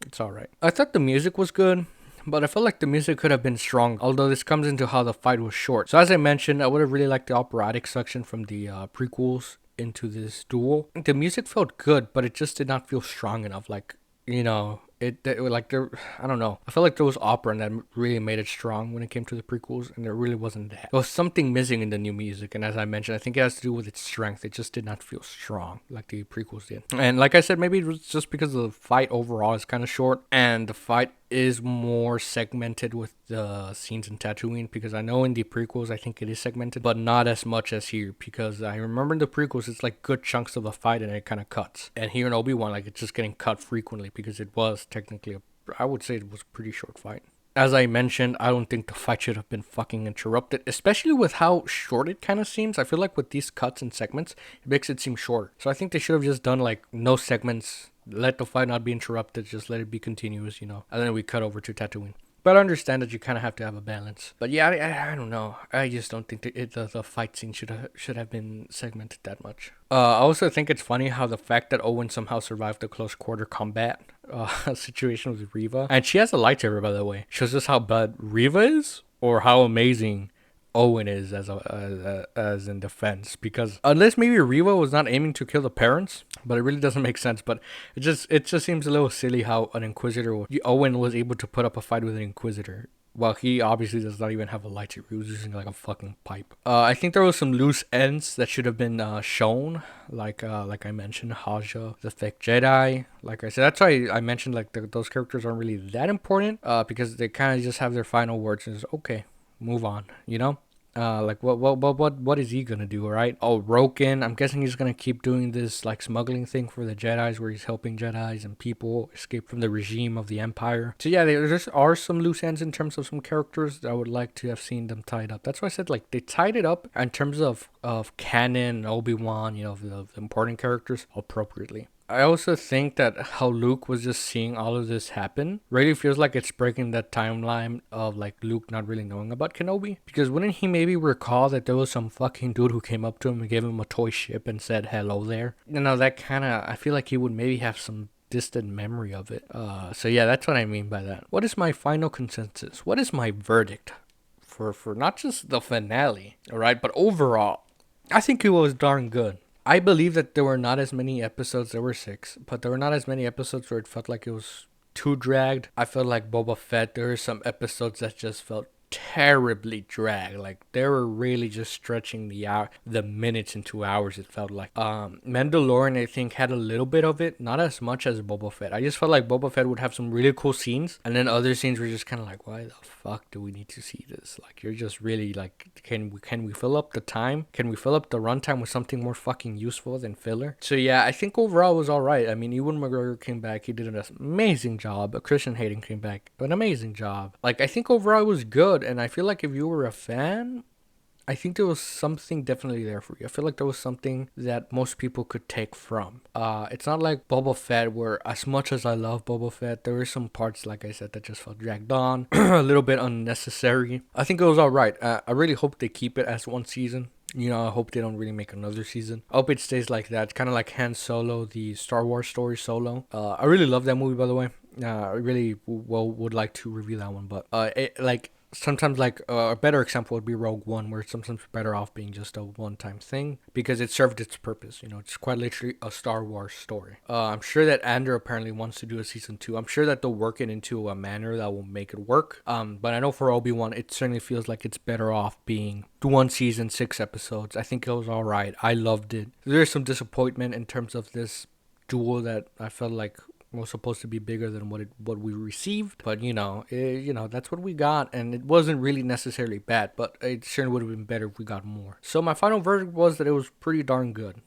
it's all right. I thought the music was good, but I felt like the music could have been strong, although this comes into how the fight was short. So as I mentioned, I would have really liked the operatic section from the prequels into this duel. The music felt good, but it just did not feel strong enough. Like, it like there, I don't know. I felt like there was opera and that really made it strong when it came to the prequels, and there really wasn't that. There was something missing in the new music, and as I mentioned, I think it has to do with its strength. It just did not feel strong like the prequels did. And like I said, maybe it was just because the fight overall is kind of short, and the fight is more segmented with the scenes in Tatooine, because I know in the prequels I think it is segmented, but not as much as here, because I remember in the prequels it's like good chunks of the fight and it kind of cuts, and here in Obi-Wan like it's just getting cut frequently because it was technically I would say it was a pretty short fight. As I mentioned, I don't think the fight should have been fucking interrupted, especially with how short it kind of seems. I feel like with these cuts and segments, it makes it seem shorter. So I think they should have just done like no segments, let the fight not be interrupted, just let it be continuous, and then we cut over to Tatooine. But I understand that you kind of have to have a balance. But yeah, I don't know. I just don't think the fight scene should have been segmented that much. I also think it's funny how the fact that Owen somehow survived the close quarter combat situation with Reva, and she has a lightsaber, by the way, shows us how bad Reva is, or how amazing Owen is as in defense, because unless maybe Reva was not aiming to kill the parents, but it really doesn't make sense. But it just seems a little silly how an Inquisitor, Owen was able to put up a fight with an Inquisitor. Well, he obviously does not even have a lightsaber. He was using like a fucking pipe. I think there was some loose ends that should have been shown, like I mentioned, Haja, the fake Jedi. Like I said, that's why I mentioned like those characters aren't really that important, because they kind of just have their final words and it's okay, move on, like what is he gonna do, right? Oh, Roken, I'm guessing he's gonna keep doing this like smuggling thing for the Jedis, where he's helping Jedis and people escape from the regime of the Empire. So yeah, there just are some loose ends in terms of some characters that I would like to have seen them tied up. That's why I said like they tied it up in terms of canon, Obi-Wan, the important characters appropriately. I also think that how Luke was just seeing all of this happen really feels like it's breaking that timeline of like Luke not really knowing about Kenobi. Because wouldn't he maybe recall that there was some fucking dude who came up to him and gave him a toy ship and said hello there? That kind of, I feel like he would maybe have some distant memory of it. So yeah, that's what I mean by that. What is my final consensus? What is my verdict for not just the finale, all right, but overall? I think it was darn good. I believe that there were not as many episodes. There were 6, but there were not as many episodes where it felt like it was too dragged. I felt like Boba Fett. There were some episodes that just felt terribly dragged. Like they were really just stretching the minutes into hours. It felt like. Mandalorian, I think, had a little bit of it, not as much as Boba Fett. I just felt like Boba Fett would have some really cool scenes, and then other scenes were just kind of like, why the fuck do we need to see this? Like you're just really like, can we fill up the time? Can we fill up the runtime with something more fucking useful than filler? So yeah, I think overall it was all right. I mean, Ewan McGregor came back. He did an amazing job. Christian Hayden came back. An amazing job. Like I think overall it was good, and I feel like if you were a fan, I think there was something definitely there for you. I feel like there was something that most people could take from. It's not like Boba Fett, where as much as I love Boba Fett, there were some parts, like I said, that just felt dragged on, a little bit unnecessary. I think it was all right. I really hope they keep it as one season. I hope they don't really make another season. I hope it stays like that. It's kind of like Han Solo, the Star Wars story Solo. I really love that movie, by the way. I really would like to review that one, but sometimes like a better example would be Rogue One, where it's sometimes better off being just a one-time thing because it served its purpose. It's quite literally a Star Wars story. I'm sure that Andor apparently wants to do a season 2. I'm sure that they'll work it into a manner that will make it work. But I know for Obi-Wan, it certainly feels like it's better off being 1 season, 6 episodes. I think it was all right. I loved it. There's some disappointment in terms of this duel that I felt like was supposed to be bigger than what we received, but that's what we got, and it wasn't really necessarily bad, but it certainly would have been better if we got more. So my final verdict was that it was pretty darn good.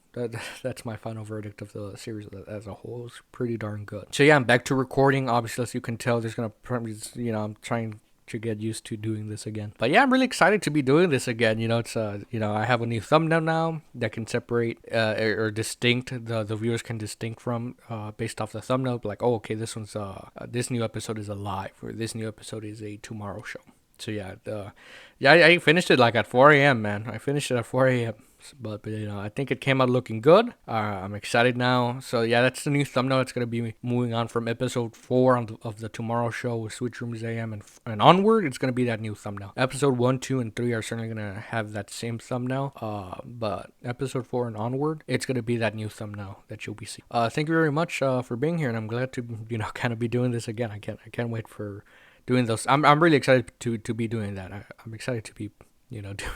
That's my final verdict of the series as a whole. It was pretty darn good. So yeah, I'm back to recording. Obviously, as you can tell, there's gonna probably, I'm trying to get used to doing this again. But yeah, I'm really excited to be doing this again. It's I have a new thumbnail now that can separate or distinct the viewers can distinct from based off the thumbnail. Like, oh, okay, this one's this new episode is a live, or this new episode is a tomorrow show. So yeah, I finished it like at 4 a.m. man. I finished it at 4 a.m. But I think it came out looking good. I'm excited now. So yeah, that's the new thumbnail. It's gonna be moving on from episode 4 of the Tomorrow Show with Sweet Dreams AM and onward. It's gonna be that new thumbnail. Episode 1, 2, and 3 are certainly gonna have that same thumbnail. But episode 4 and onward, it's gonna be that new thumbnail that you'll be seeing. Thank you very much for being here, and I'm glad to kind of be doing this again. I can't wait for doing those. I'm really excited to be doing that. I'm excited to be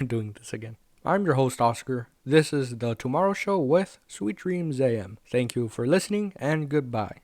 doing this again. I'm your host, Oscar. This is The Tomorrow Show with Sweet Dreams AM. Thank you for listening, and goodbye.